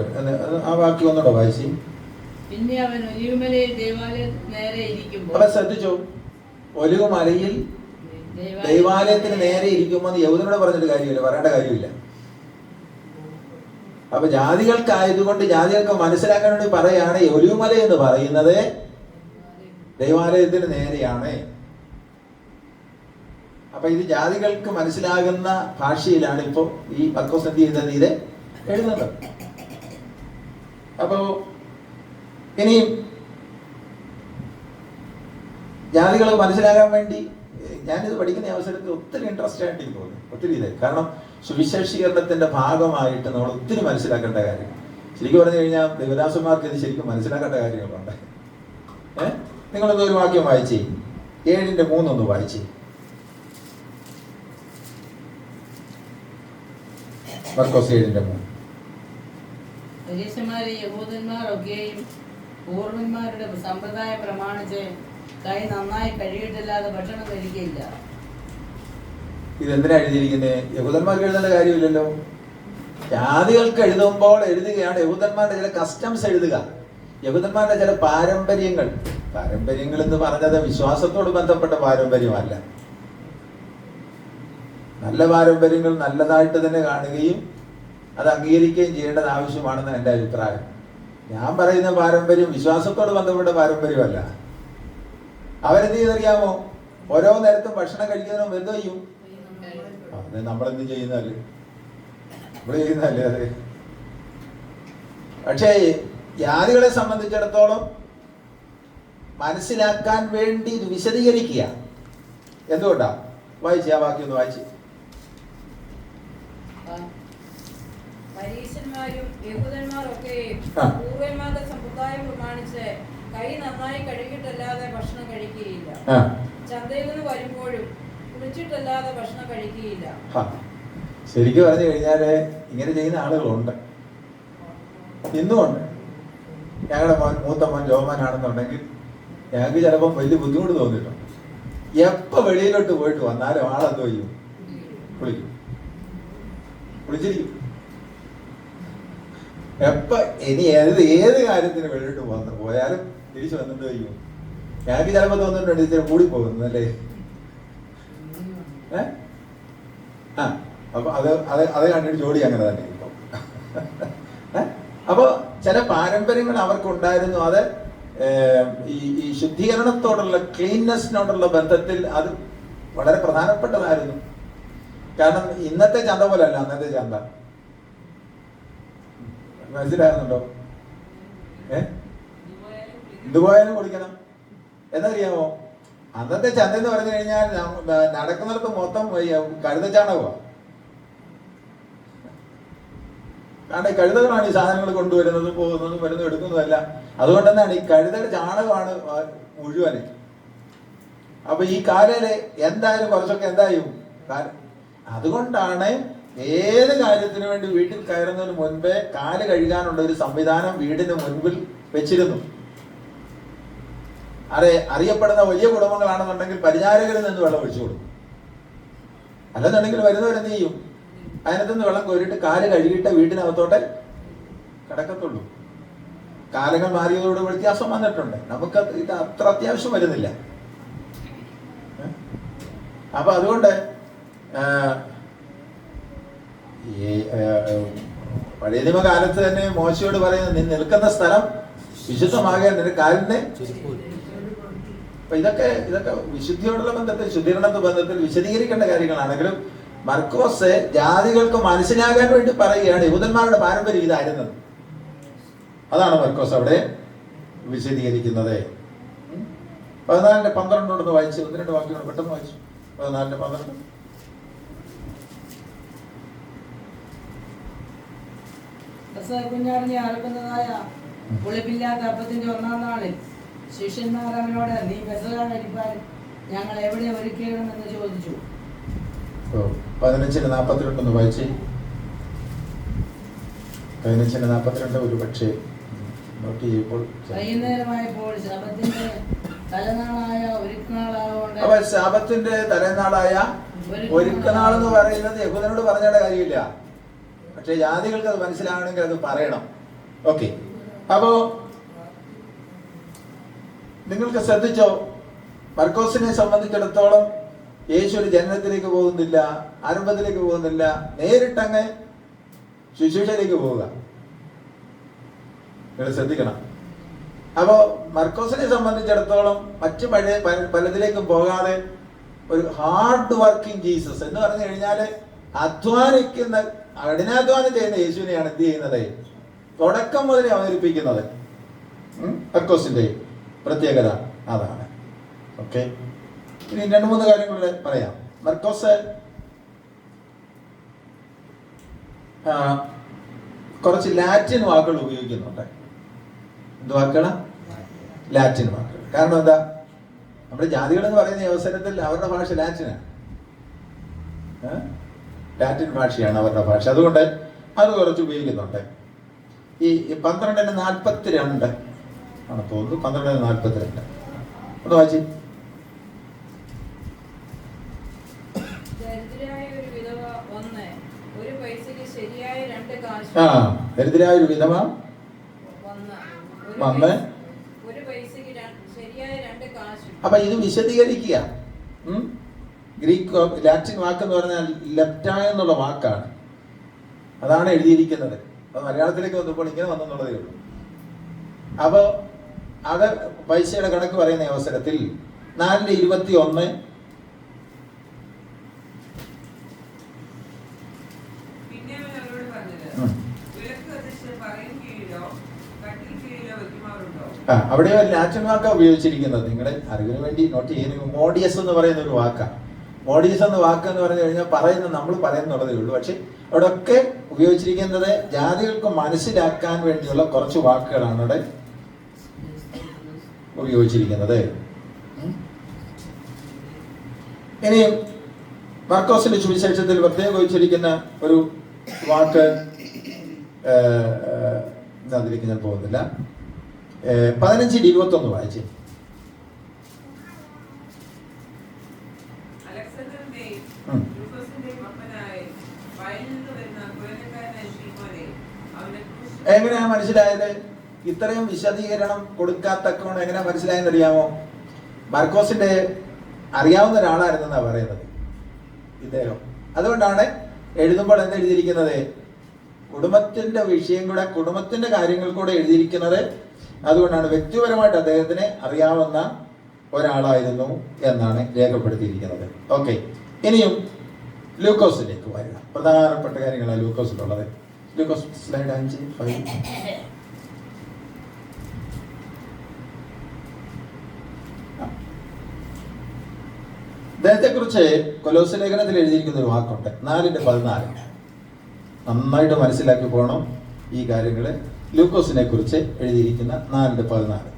ആ വാക്യം ഒന്നുകൂടെ വായിച്ച്. പിന്നെ അവൻ ഒലിവുമലയിൽ ദൈവാലയത്തിന് നേരെ ഇരിക്കുമ്പോൾ. അപ്പൊ ശ്രദ്ധിച്ചോ, ഒലിവുമലയിൽ ദൈവാലയത്തിന് നേരെ ഇരിക്കുമ്പോൾ യഹൂദനോട് പറഞ്ഞിട്ട് കാര്യമില്ല, പറയേണ്ട കാര്യമില്ല. അപ്പൊ ജാതികൾക്കായതുകൊണ്ട് ജാതികൾക്ക് മനസ്സിലാക്കാൻ വേണ്ടി പറയാണ്, ഒലിവുമല എന്ന് പറയുന്നത് ദൈവാലയത്തിന് നേരെയാണ്. അപ്പൊ ഇത് ജാതികൾക്ക് മനസ്സിലാകുന്ന ഭാഷയിലാണ് ഇപ്പോ ഈ മർക്കോസ് എന്ത് ചെയ്യുന്നത്? ഇത് എഴുതുന്നത്. അപ്പോ ഇനിയും ജാതികൾക്ക് മനസ്സിലാകാൻ വേണ്ടി ഞാനിത് പഠിക്കുന്ന അവസരത്തിൽ ഒത്തിരി ഇൻട്രസ്റ്റ് ആയിട്ട് എനിക്ക് തോന്നി, ഒത്തിരി ഇത്. കാരണം സുവിശേഷീകരണത്തിന്റെ ഭാഗമായിട്ട് നമ്മൾ ഒത്തിരി മനസ്സിലാക്കേണ്ട കാര്യം, ശരിക്കും പറഞ്ഞു കഴിഞ്ഞാൽ ദേവദാസന്മാർക്ക് ഇത് ശരിക്കും മനസ്സിലാക്കേണ്ട കാര്യങ്ങളുണ്ട്. നിങ്ങളൊന്ന് ഒരു വാക്യം വായിച്ചേ, 7:3 ഒന്ന് വായിച്ചേ. മർക്കോസ് 7:3. പരീശന്മാരെ യഹൂദന്മാർ ഒക്കെയും പൂർവന്മാരുടെ സമ്പ്രദായം പ്രമാണിച്ച് കൈ നന്നായി കഴുകിയിട്ടല്ലാതെ ഭക്ഷണം കഴിക്കില്ല. ഇതെന്തിനാ എഴുതിയിരിക്കുന്നത്? യഹൂദന്മാർക്ക് എഴുതേണ്ട കാര്യമില്ലല്ലോ. ജാതികൾക്ക് എഴുതുമ്പോൾ എഴുതുകയാണ് യഹൂദന്മാരുടെ ചില കസ്റ്റംസ് എഴുതുക, യഹൂദന്മാരുടെ ചില പാരമ്പര്യങ്ങൾ. പാരമ്പര്യങ്ങൾ എന്ന് പറഞ്ഞത് വിശ്വാസത്തോട് ബന്ധപ്പെട്ട പാരമ്പര്യമല്ല. നല്ല പാരമ്പര്യങ്ങൾ നല്ലതായിട്ട് തന്നെ കാണുകയും അത് അംഗീകരിക്കുകയും ചെയ്യേണ്ടത് ആവശ്യമാണെന്ന് എൻ്റെ അഭിപ്രായം. ഞാൻ പറയുന്ന പാരമ്പര്യം വിശ്വാസത്തോട് ബന്ധപ്പെട്ട പാരമ്പര്യമല്ല. അവരെന്ത് ചെയ്തറിയാമോ? ഓരോ നേരത്തും ഭക്ഷണം കഴിക്കുന്നതിനും എന്ത് ചെയ്യും? അത് നമ്മളെന്ത് ചെയ്യുന്നല്ലേ, നമ്മൾ ചെയ്യുന്നല്ലേ അത്. പക്ഷേ ജാതികളെ സംബന്ധിച്ചിടത്തോളം മനസ്സിലാക്കാൻ വേണ്ടി ഇത് വിശദീകരിക്കുക. എന്തുകൊണ്ടാ? വായിച്ച് ആ വാക്യം ഒന്ന് വായിച്ച്. പരീശന്മാരും യഹൂദന്മാരൊക്കെയും പൂർവന്മാരുടെ സമ്പ്രദായം പ്രമാണിച്ച് കൈ നന്നായി കഴുകിയിട്ടല്ലാതെ ഭക്ഷണം കഴിക്കുകയില്ല. ചന്തയിൽ നിന്ന് വരുമ്പോഴും കുളിച്ചിട്ടല്ലാതെ ഭക്ഷണം കഴിക്കുകയില്ല. ശരിക്കും പറഞ്ഞു കഴിഞ്ഞാല് ഇങ്ങനെ ചെയ്യുന്ന ആളുകളുണ്ട്, ഇന്നുമുണ്ട്. ഞങ്ങളുടെ മൂത്ത മോൻ ജോമാനാണെന്നുണ്ടെങ്കിൽ ഞങ്ങൾക്ക് ചിലപ്പം വലിയ ബുദ്ധിമുട്ട് തോന്നിയിട്ടുണ്ട്. എപ്പോൾ വെളിയിലോട്ട് പോയിട്ട് വന്നാലും ആളെന്തോ ചെയ്യും? കുളിച്ചിരിക്കും. എപ്പോൾ ഇനി ഏത് കാര്യത്തിന് വെളിയിലോട്ട് പോയാലും തിരിച്ചു വന്നിട്ട് ചെയ്യും? ഞങ്ങൾക്ക് ചിലപ്പോൾ തോന്നിയിട്ടുണ്ട് ഇച്ചിരി കൂടി പോകുന്നല്ലേ. അപ്പൊ അത് കണ്ടിട്ട് ജോലി അങ്ങനെ തന്നെ ഇപ്പം. അപ്പൊ ചില പാരമ്പര്യങ്ങൾ അവർക്കുണ്ടായിരുന്നു. അത് ഈ ശുദ്ധീകരണത്തോടുള്ള ക്ലീൻനെസ്സിനോടുള്ള ബന്ധത്തിൽ അത് വളരെ പ്രധാനപ്പെട്ടതായിരുന്നു. കാരണം ഇന്നത്തെ ചന്ത പോലെ അല്ല അന്നത്തെ ചന്ത. മനസ്സിലാകുന്നുണ്ടോ? ഇതുപോയാലും കുളിക്കണം എന്നറിയാമോ? അന്നത്തെ ചന്ത എന്ന് പറഞ്ഞു കഴിഞ്ഞാൽ നടക്കുന്നിടത്ത് മൊത്തം കഴുതച്ചാണകമാണ്. കാരണം ഈ കഴുതകളാണ് ഈ സാധനങ്ങൾ കൊണ്ടുവരുന്നതും പോകുന്നതും വരുന്നതും എടുക്കുന്നതല്ല. അതുകൊണ്ട് തന്നെയാണ് ഈ കഴുതയുടെ ചാണകമാണ് മുഴുവന്. അപ്പൊ ഈ കാലയില് എന്തായാലും കുറച്ചൊക്കെ എന്തായും. അതുകൊണ്ടാണ് ഏത് കാര്യത്തിന് വേണ്ടി വീട്ടിൽ കയറുന്നതിന് മുൻപേ കാല് കഴുകാനുള്ള ഒരു സംവിധാനം വീടിന് മുൻപിൽ വെച്ചിരുന്നു. അറിയപ്പെടുന്ന വലിയ കുടുംബങ്ങളാണെന്നുണ്ടെങ്കിൽ പരിചാരകരിൽ നിന്ന് വെള്ളം ഒഴിച്ചു കൊടുക്കും. അല്ലെന്നുണ്ടെങ്കിൽ വരുന്നവരെന്ത് ചെയ്യും? അതിനകത്തുനിന്ന് വെള്ളം കോരിയിട്ട് കാല് കഴുകിയിട്ട് വീട്ടിനകത്തോട്ടെ കിടക്കത്തുള്ളൂ. കാലങ്ങൾ മാറിയതോട് വ്യത്യാസം വന്നിട്ടുണ്ട്. നമുക്ക് ഇത് അത്ര അത്യാവശ്യം വരുന്നില്ല. അപ്പൊ അതുകൊണ്ട് ഈ പഴയ നിയമകാലത്ത് തന്നെ മോശയോട് പറയുന്നത്, നീ നിൽക്കുന്ന സ്ഥലം വിശുദ്ധമാകാൻ നിന്റെ കാലിനെ. അപ്പൊ ഇതൊക്കെ വിശുദ്ധിയോടുള്ള ബന്ധത്തിൽ, ശുദ്ധീകരണ ബന്ധത്തിൽ വിശദീകരിക്കേണ്ട കാര്യങ്ങളാണെങ്കിലും മർക്കോസ് ജാതികൾക്ക് മനസ്സിലാകാൻ വേണ്ടി പറയുകയാണ് യഹൂദന്മാരുടെ പാരമ്പര്യം ഇതായിരുന്നത്. അതാണ് മർക്കോസ് അവിടെ വിശദീകരിക്കുന്നത്. 14:12 വായിച്ചു. 1-2 വാക്യങ്ങൾ പെട്ടെന്ന് വായിച്ചു. 14:12. കുഞ്ഞാടിനെ അറുക്കുന്നതായ പുളിപ്പില്ലാത്ത അപ്പത്തിന്റെ 1-ാം നാളിൽ ശിഷ്യന്മാർ അവനോട്, നീ പെസഹ കഴിപ്പാൻ ഞങ്ങൾ എവിടെ ഒരുക്കണമെന്ന് ചോദിച്ചു. 15:42 വായിച്ചേ. 15:42 ഒരു പക്ഷേ നോട്ട് ചെയ്യുമ്പോൾ വൈകുന്നേരമായപ്പോൾ ശബത്തിന്റെ തലനാളായ ഒരുക്കനാളാകൊണ്ട്. അപ്പൊ ശബത്തിന്റെ തലനാളായ ഒരുക്കനാൾ എന്ന് പറയുന്നത് യഹൂദനോട് പറഞ്ഞേണ്ട കാര്യമില്ല. പക്ഷെ ജാതികൾക്ക് അത് മനസ്സിലാകണമെങ്കിൽ അത് പറയണം. ഓക്കെ. അപ്പോ നിങ്ങൾക്ക് ശ്രദ്ധിച്ചോ, മർക്കോസിനെ സംബന്ധിച്ചിടത്തോളം യേശു ഒരു ജനനത്തിലേക്ക് പോകുന്നില്ല, ആരംഭത്തിലേക്ക് പോകുന്നില്ല, നേരിട്ടങ്ങ് ശുശ്രൂഷയിലേക്ക് പോവുക. നിങ്ങൾ ശ്രദ്ധിക്കണം. അപ്പോ മർക്കോസിനെ സംബന്ധിച്ചിടത്തോളം മറ്റു പലതിലേക്കും പോകാതെ ഒരു ഹാർഡ് വർക്കിംഗ് ജീസസ് എന്ന് പറഞ്ഞു കഴിഞ്ഞാൽ അധ്വാനിക്കുന്ന, കഠിനാധ്വാനം ചെയ്യുന്ന യേശുവിനെയാണ് എന്ത് ചെയ്യുന്നത്? തുടക്കം മുതലേ അവതരിപ്പിക്കുന്നത്. മർക്കോസിന്റെ പ്രത്യേകത അതാണ്. ഓക്കെ. ഇനി 2-3 കാര്യങ്ങൾ പറയാം. മർക്കോസ് കുറച്ച് ലാറ്റിൻ വാക്കുകൾ ഉപയോഗിക്കുന്നുണ്ട്. എന്ത് വാക്കുകളാ? ലാറ്റിൻ വാക്കുകൾ. കാരണം എന്താ? നമ്മുടെ ജാതികൾ എന്ന് പറയുന്ന അവസരത്തിൽ അവരുടെ ഭാഷ ലാറ്റിനാണ്. ലാറ്റിൻ ഭാഷയാണ് അവരുടെ ഭാഷ. അതുകൊണ്ട് അത് കുറച്ച് ഉപയോഗിക്കുന്നുണ്ട്. ഈ 12:42 ആണ് തോന്നുന്നു. 12:42 ഒന്ന് വായിച്ചു. ദരിദ്രയായ ഒരു വിധവ വന്ന് അപ്പൊ ഇത് വിശദീകരിക്കുക. ഗ്രീക്ക് ലാറ്റിൻ വാക്കെന്ന് പറഞ്ഞാൽ ലെപ്റ്റ എന്നുള്ള വാക്കാണ്. അതാണ് എഴുതിയിരിക്കുന്നത്. അത് മലയാളത്തിലേക്ക് വന്നപ്പോൾ ഇങ്ങനെ വന്നെന്നുള്ളതേ ഉള്ളൂ. അപ്പൊ അത് പൈസയുടെ കണക്ക് പറയുന്ന അവസരത്തിൽ 4:21 അവിടെ ഒരു ലാറ്റിൻ വാക്കാണ് ഉപയോഗിച്ചിരിക്കുന്നത്. നിങ്ങളുടെ അറിവിന് വേണ്ടി നോട്ട് ചെയ്യുന്ന മോഡിയസ് എന്ന് പറയുന്ന ഒരു വാക്കാണ്. മോഡിയസ് എന്ന വാക്ക് എന്ന് പറഞ്ഞു കഴിഞ്ഞാൽ നമ്മൾ പറയുന്നുള്ളതേ ഉള്ളൂ. പക്ഷെ അവിടെ ഒക്കെ ഉപയോഗിച്ചിരിക്കുന്നത് ജാതികൾക്ക് മനസ്സിലാക്കാൻ വേണ്ടിയുള്ള കുറച്ച് വാക്കുകളാണ് അവിടെ ഉപയോഗിച്ചിരിക്കുന്നത്. ഇനി മർക്കോസിന്റെ സുവിശേഷത്തിൽ പ്രത്യേകം ഉപയോഗിച്ചിരിക്കുന്ന ഒരു വാക്ക് അതിലേക്ക് ഞാൻ പോകുന്നില്ല. 15-21 വായിച്ചേ. എങ്ങനെയാ മനസ്സിലായത്? ഇത്രയും വിശദീകരണം കൊടുക്കാത്തക്കോണം എങ്ങനെയാ മനസ്സിലായെന്ന് അറിയാമോ? മാർക്കോസിന്റെ അറിയാവുന്ന ഒരാളായിരുന്നെന്നാ പറയുന്നത് ഇദ്ദേഹം. അതുകൊണ്ടാണ് എഴുതുമ്പോൾ എന്താ എഴുതിയിരിക്കുന്നത്? കുടുംബത്തിന്റെ വിഷയം കൂടെ, കുടുംബത്തിന്റെ കാര്യങ്ങൾ കൂടെ എഴുതിയിരിക്കുന്നത്. അതുകൊണ്ടാണ് വ്യക്തിപരമായിട്ട് അദ്ദേഹത്തിന് അറിയാവുന്ന ഒരാളായിരുന്നു എന്നാണ് രേഖപ്പെടുത്തിയിരിക്കുന്നത്. ഓക്കെ, ഇനിയും ലൂക്കോസിലേക്ക് വരിക. പ്രധാനപ്പെട്ട കാര്യങ്ങളാണ് ലൂക്കോസിലുള്ളത്. ലൂക്കോസ് സ്ലൈഡ് 5. അദ്ദേഹത്തെ കുറിച്ച് കൊലോസ്യ ലേഖനത്തിൽ എഴുതിയിരിക്കുന്ന ഒരു വാക്കുണ്ട്, 4:14. നന്നായിട്ട് മനസ്സിലാക്കി പോകണം ഈ കാര്യങ്ങള്. ലൂക്കോസിനെ കുറിച്ച് എഴുതിയിരിക്കുന്ന 4:14.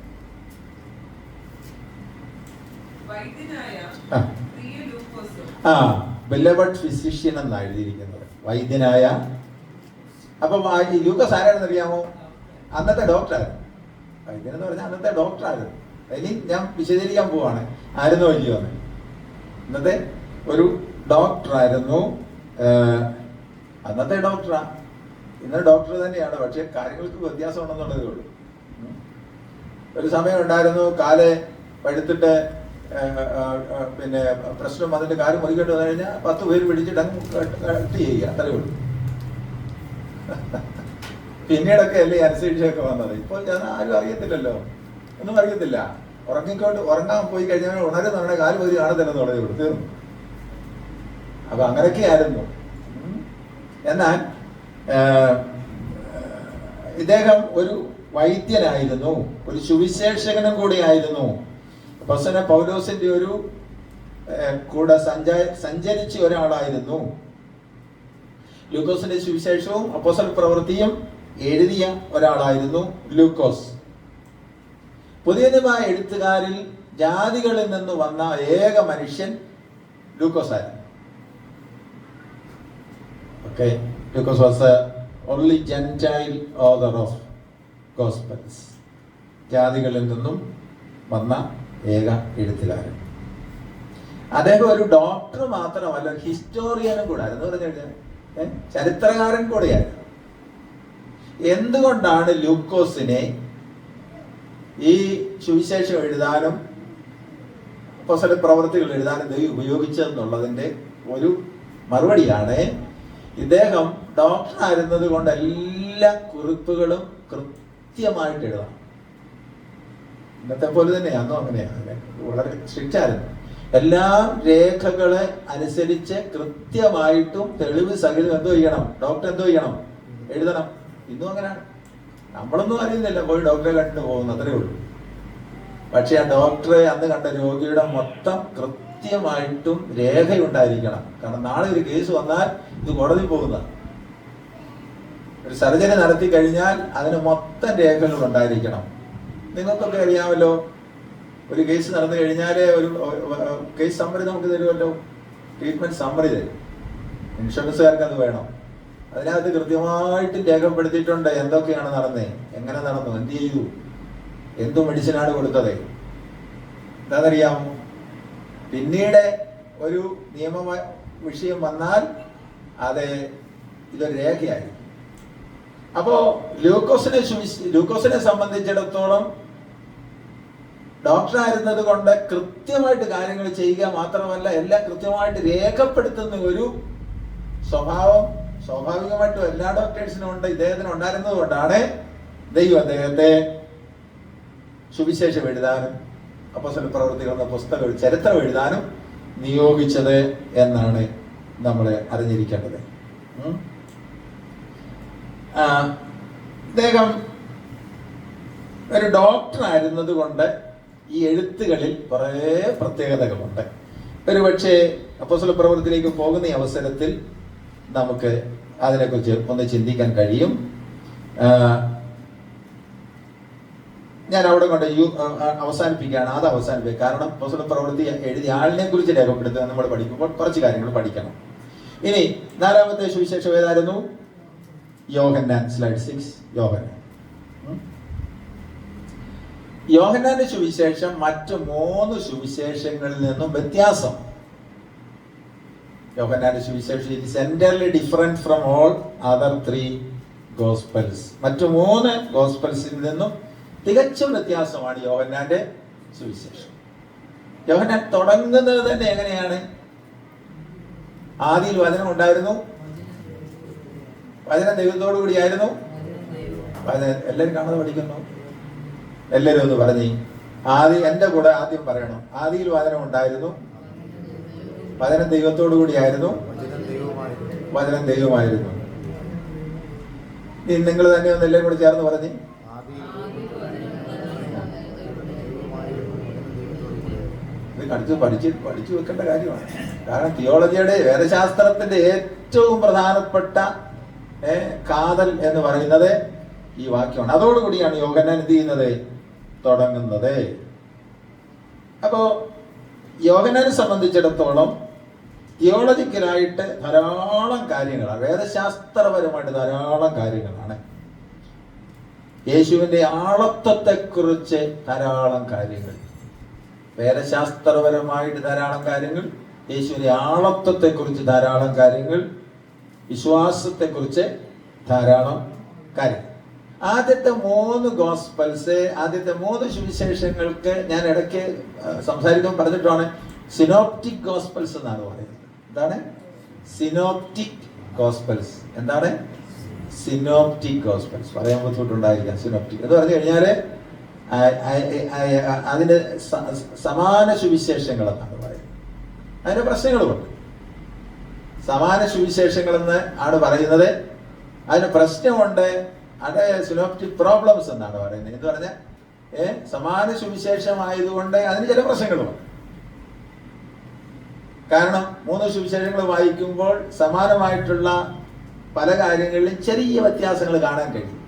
ബിലവഡ് ഫിസിഷ്യൻ എന്നാണ് എഴുതിയിരിക്കുന്നത്, വൈദ്യനായ. അപ്പം ഈ ലൂക്കോസ് ആരാണെന്ന് അറിയാമോ? അന്നത്തെ ഡോക്ടറായിരുന്നു. വൈദ്യൻ എന്ന് പറഞ്ഞാൽ അന്നത്തെ ഡോക്ടറായിരുന്നു. ഇനി ഞാൻ വിശദീകരിക്കാൻ പോവാണ് ആയിരുന്നു വലിയോ എന്ന്. ഇന്നത്തെ ഒരു ഡോക്ടറായിരുന്നു. അന്നത്തെ ഡോക്ടറാ, ഇന്ന് ഡോക്ടർ തന്നെയാണ്, പക്ഷെ കാര്യങ്ങൾക്ക് വ്യത്യാസം ഉണ്ടെന്നുള്ളതേ ഉള്ളൂ. ഒരു സമയം ഉണ്ടായിരുന്നു, കാല് പഴുത്തിട്ട് പിന്നെ പ്രശ്നം അതിന്റെ കാല് മുറിക്കേണ്ടി വന്നു കഴിഞ്ഞാൽ 10 പേര് പിടിച്ചിട്ട് അങ്ങ് കട്ട് ചെയ്യുക, അത്രയേ ഉള്ളൂ. പിന്നീടൊക്കെ അല്ലേ അനുസരിച്ചൊക്കെ വന്നത്. ഇപ്പോൾ ഞാൻ ആരും അറിയത്തില്ലല്ലോ, ഒന്നും അറിയത്തില്ല. ഉറങ്ങാൻ പോയി കഴിഞ്ഞാൽ ഉണരുന്ന നമ്മുടെ കാല് പോയി കാണത്തില്ലെന്ന് തുടങ്ങി കൊടുത്തു. അപ്പൊ അങ്ങനെയൊക്കെ ആയിരുന്നു. എന്നാൽ ഇദ്ദേഹം ഒരു വൈദ്യനായിരുന്നു, ഒരു സുവിശേഷകനും കൂടി ആയിരുന്നു. അപ്പോസ്തലൻ പൗലോസിന്റെ ഒരു കൂടെ സഞ്ചരിച്ച ഒരാളായിരുന്നു. ലൂക്കോസിന്റെ സുവിശേഷവും അപ്പോസ്തല പ്രവൃത്തിയും എഴുതിയ ഒരാളായിരുന്നു ലൂക്കോസ്. പുതിയ നിയമ എഴുത്തുകാരിൽ ജാതികളിൽ നിന്ന് വന്ന ഏക മനുഷ്യൻ ലൂക്കോസ് ആയിരുന്നു. Okay, Lucas was the only Gentile author of Gospels. ജാതികളിൽ നിന്നും വന്ന ഏക എഴുത്തുകാരൻ. അദ്ദേഹം ഒരു ഡോക്ടർ മാത്രമല്ല, ഹിസ്റ്റോറിയനും കൂടെ ആയിരുന്നു. പറഞ്ഞു കഴിഞ്ഞാൽ ചരിത്രകാരൻ കൂടെയായിരുന്നു. എന്തുകൊണ്ടാണ് ലൂക്കോസിനെ ഈ സുവിശേഷം എഴുതാനും അപ്പോസ്തല പ്രവൃത്തികൾ എഴുതാനും ദൈവം ഉപയോഗിച്ചതെന്നുള്ളതിന്റെ ഒരു മറുപടിയാണ്, ഇദ്ദേഹം ഡോക്ടർ ആയിരുന്നത് കൊണ്ട് എല്ലാ കുറിപ്പുകളും കൃത്യമായിട്ട് എഴുതാം. ഇന്നത്തെ പോലെ തന്നെയാണോ? അങ്ങനെയാണ്, വളരെ സ്ട്രിക്റ്റ് ആയിരുന്നു. എല്ലാ രേഖകളെ അനുസരിച്ച് കൃത്യമായിട്ടും തെളിവ് സഹിതം എന്തോ ചെയ്യണം, ഡോക്ടർ എന്തോ ചെയ്യണം, എഴുതണം. ഇന്നും അങ്ങനെയാണ്. നമ്മളൊന്നും അറിയുന്നില്ല, പോയി ഡോക്ടറെ കണ്ടിട്ട് പോകുന്നു, അത്രേ ഉള്ളൂ. പക്ഷെ ആ ഡോക്ടറെ അന്ന് കണ്ട രോഗിയുടെ മൊത്തം കൃത്യമായിട്ടും രേഖയുണ്ടായിരിക്കണം. കാരണം നാളെ ഒരു കേസ് വന്നാൽ ഇത് കോടതി പോകുന്ന ഒരു സർജറി നടത്തി കഴിഞ്ഞാൽ അതിന് മൊത്തം രേഖകൾ ഉണ്ടായിരിക്കണം. നിങ്ങൾക്കൊക്കെ അറിയാമല്ലോ, ഒരു കേസ് നടന്നു കഴിഞ്ഞാൽ ഒരു കേസ് സമ്മറി നമുക്ക് തരുമല്ലോ, ട്രീറ്റ്മെന്റ് സമ്മറി തരും. ഇൻഷുറൻസുകാർക്ക് അത് വേണം. അതിനകത്ത് കൃത്യമായിട്ട് രേഖപ്പെടുത്തിയിട്ടുണ്ട് എന്തൊക്കെയാണ് നടന്നേ, എങ്ങനെ നടന്നു, എന്ത് ചെയ്തു, എന്തു മെഡിസിനാണ് കൊടുത്തത്. എന്താണെന്നറിയാമോ? പിന്നീട് ഒരു നിയമ വിഷയം വന്നാൽ അത് ഇതൊരു രേഖയായി. അപ്പോ ലൂക്കോസിനെ സംബന്ധിച്ചിടത്തോളം ഡോക്ടറായിരുന്നത് കൊണ്ട് കൃത്യമായിട്ട് കാര്യങ്ങൾ ചെയ്യുക മാത്രമല്ല, എല്ലാം കൃത്യമായിട്ട് രേഖപ്പെടുത്തുന്ന ഒരു സ്വഭാവം സ്വാഭാവികമായിട്ടും എല്ലാ ഡോക്ടേഴ്സിനും ഉണ്ട്, ഇദ്ദേഹത്തിന് ഉണ്ടായിരുന്നത് കൊണ്ടാണ് ദൈവം അദ്ദേഹത്തെ സുവിശേഷം എഴുതാനും അപ്പോസ്തല പ്രവൃത്തികൾ എന്ന പുസ്തകം, ചരിത്രം എഴുതാനും നിയോഗിച്ചത് എന്നാണ് നമ്മൾ അറിഞ്ഞിരിക്കേണ്ടത്. ഇദ്ദേഹം ഒരു ഡോക്ടർ ആയിരുന്നത് കൊണ്ട് ഈ എഴുത്തുകളിൽ കുറേ പ്രത്യേകതകളുണ്ട്. ഒരുപക്ഷെ അപ്പോസ്തല പ്രവൃത്തിയിലേക്ക് പോകുന്ന ഈ അവസരത്തിൽ നമുക്ക് അതിനെക്കുറിച്ച് ഒന്ന് ചിന്തിക്കാൻ കഴിയും. ഞാൻ അവിടെ കൊണ്ട് അവസാനിപ്പിക്കുകയാണ്. അത് അവസാനിപ്പിക്കുക. കാരണം അപ്പോസ്തല പ്രവൃത്തി എഴുതിയ ആളിനെ കുറിച്ച് രേഖപ്പെടുത്തുക നമ്മൾ പഠിക്കുമ്പോൾ കുറച്ച് കാര്യങ്ങൾ പഠിക്കണം. ഇനി 4-ാമത്തെ സുവിശേഷം ഏതായിരുന്നു? യോഹന്നാൻ. സ്ലൈഡ് 6. യോഹന്നാൻ. യോഹന്നാന്റെ സുവിശേഷം മറ്റ് 3 സുവിശേഷങ്ങളിൽ നിന്നും വ്യത്യാസം. യോഹന്നാന്റെ സുവിശേഷം it is entirely different from all other 3 gospels. മറ്റു 3 ഗോസ്പൽസിൽ നിന്നും തികച്ചും വ്യത്യാസമാണ് യോഹന്നാന്റെ സുവിശേഷം. യോഹന്നാൻ തുടങ്ങുന്നത് തന്നെ എങ്ങനെയാണ്? ആദിയിൽ വചനം ഉണ്ടായിരുന്നു, വചനം ദൈവത്തോടു കൂടിയായിരുന്നു. എല്ലാവരും കാണാതെ പഠിക്കുന്നു. എല്ലാവരും ഒന്ന് പറഞ്ഞേ. എന്റെ കൂടെ ആദ്യം പറയണം. ആദിയിൽ വചനം ഉണ്ടായിരുന്നു, വചനം ദൈവത്തോടു കൂടിയായിരുന്നു, വചനം ദൈവമായിരുന്നു. നിങ്ങൾ തന്നെ ഒന്ന് എല്ലാവരും കൂടെ ചേർന്ന് പറഞ്ഞേ. ഇത് പഠിച്ചു വെക്കേണ്ട കാര്യമാണ്. കാരണം തിയോളജിയുടെ, വേദശാസ്ത്രത്തിന്റെ ഏറ്റവും പ്രധാനപ്പെട്ട കാതൽ എന്ന് പറയുന്നത് ഈ വാക്യമാണ്. അതോടുകൂടിയാണ് യോഹന്നാൻ എന്ത് ചെയ്യുന്നത്? തുടങ്ങുന്നത്. അപ്പോ യോഹന്നാനെ സംബന്ധിച്ചിടത്തോളം തിയോളജിക്കലായിട്ട് ധാരാളം കാര്യങ്ങളാണ്, വേദശാസ്ത്രപരമായിട്ട് ധാരാളം കാര്യങ്ങളാണ്. യേശുവിന്റെ ആളത്വത്തെക്കുറിച്ച് ധാരാളം കാര്യങ്ങൾ, വേദശാസ്ത്രപരമായിട്ട് ധാരാളം കാര്യങ്ങൾ, യേശുവിന്റെ ആളത്വത്തെക്കുറിച്ച് ധാരാളം കാര്യങ്ങൾ, വിശ്വാസത്തെക്കുറിച്ച് ധാരാളം കാര്യങ്ങൾ. ആദ്യത്തെ 3 ഗോസ്പൽസ്, ആദ്യത്തെ 3 സുവിശേഷങ്ങൾക്ക് ഞാൻ ഇടയ്ക്ക് സംസാരിക്കുമ്പോൾ പറഞ്ഞിട്ടാണ് സിനോപ്റ്റിക് ഗോസ്പൽസ് എന്നാണ് പറയുന്നത്. എന്താണ് സിനോപ്റ്റിക് ഗോസ്പൽസ്? എന്താണ് സിനോപ്റ്റിക് ഗോസ്പൽസ്? പറയാൻ ബുദ്ധിമുട്ടുണ്ടായിരിക്കാം. സിനോപ്റ്റിക് എന്ന് പറഞ്ഞു കഴിഞ്ഞാല് അതിന് സമാന സുവിശേഷങ്ങൾ എന്നാണ് പറയുന്നത്. അതിന് പ്രശ്നങ്ങളുമുണ്ട്. സമാന സുവിശേഷങ്ങൾ എന്ന് ആണ് പറയുന്നത്. അതിന് പ്രശ്നമുണ്ട്. അത് സിനോപ്റ്റിക് പ്രോബ്ലംസ് എന്നാണ് പറയുന്നത്. എന്ന് പറഞ്ഞാൽ സമാന സുവിശേഷമായതുകൊണ്ട് അതിന് ചില പ്രശ്നങ്ങളുമുണ്ട്. കാരണം 3 സുവിശേഷങ്ങൾ വായിക്കുമ്പോൾ സമാനമായിട്ടുള്ള പല കാര്യങ്ങളിലും ചെറിയ വ്യത്യാസങ്ങൾ കാണാൻ കഴിയും.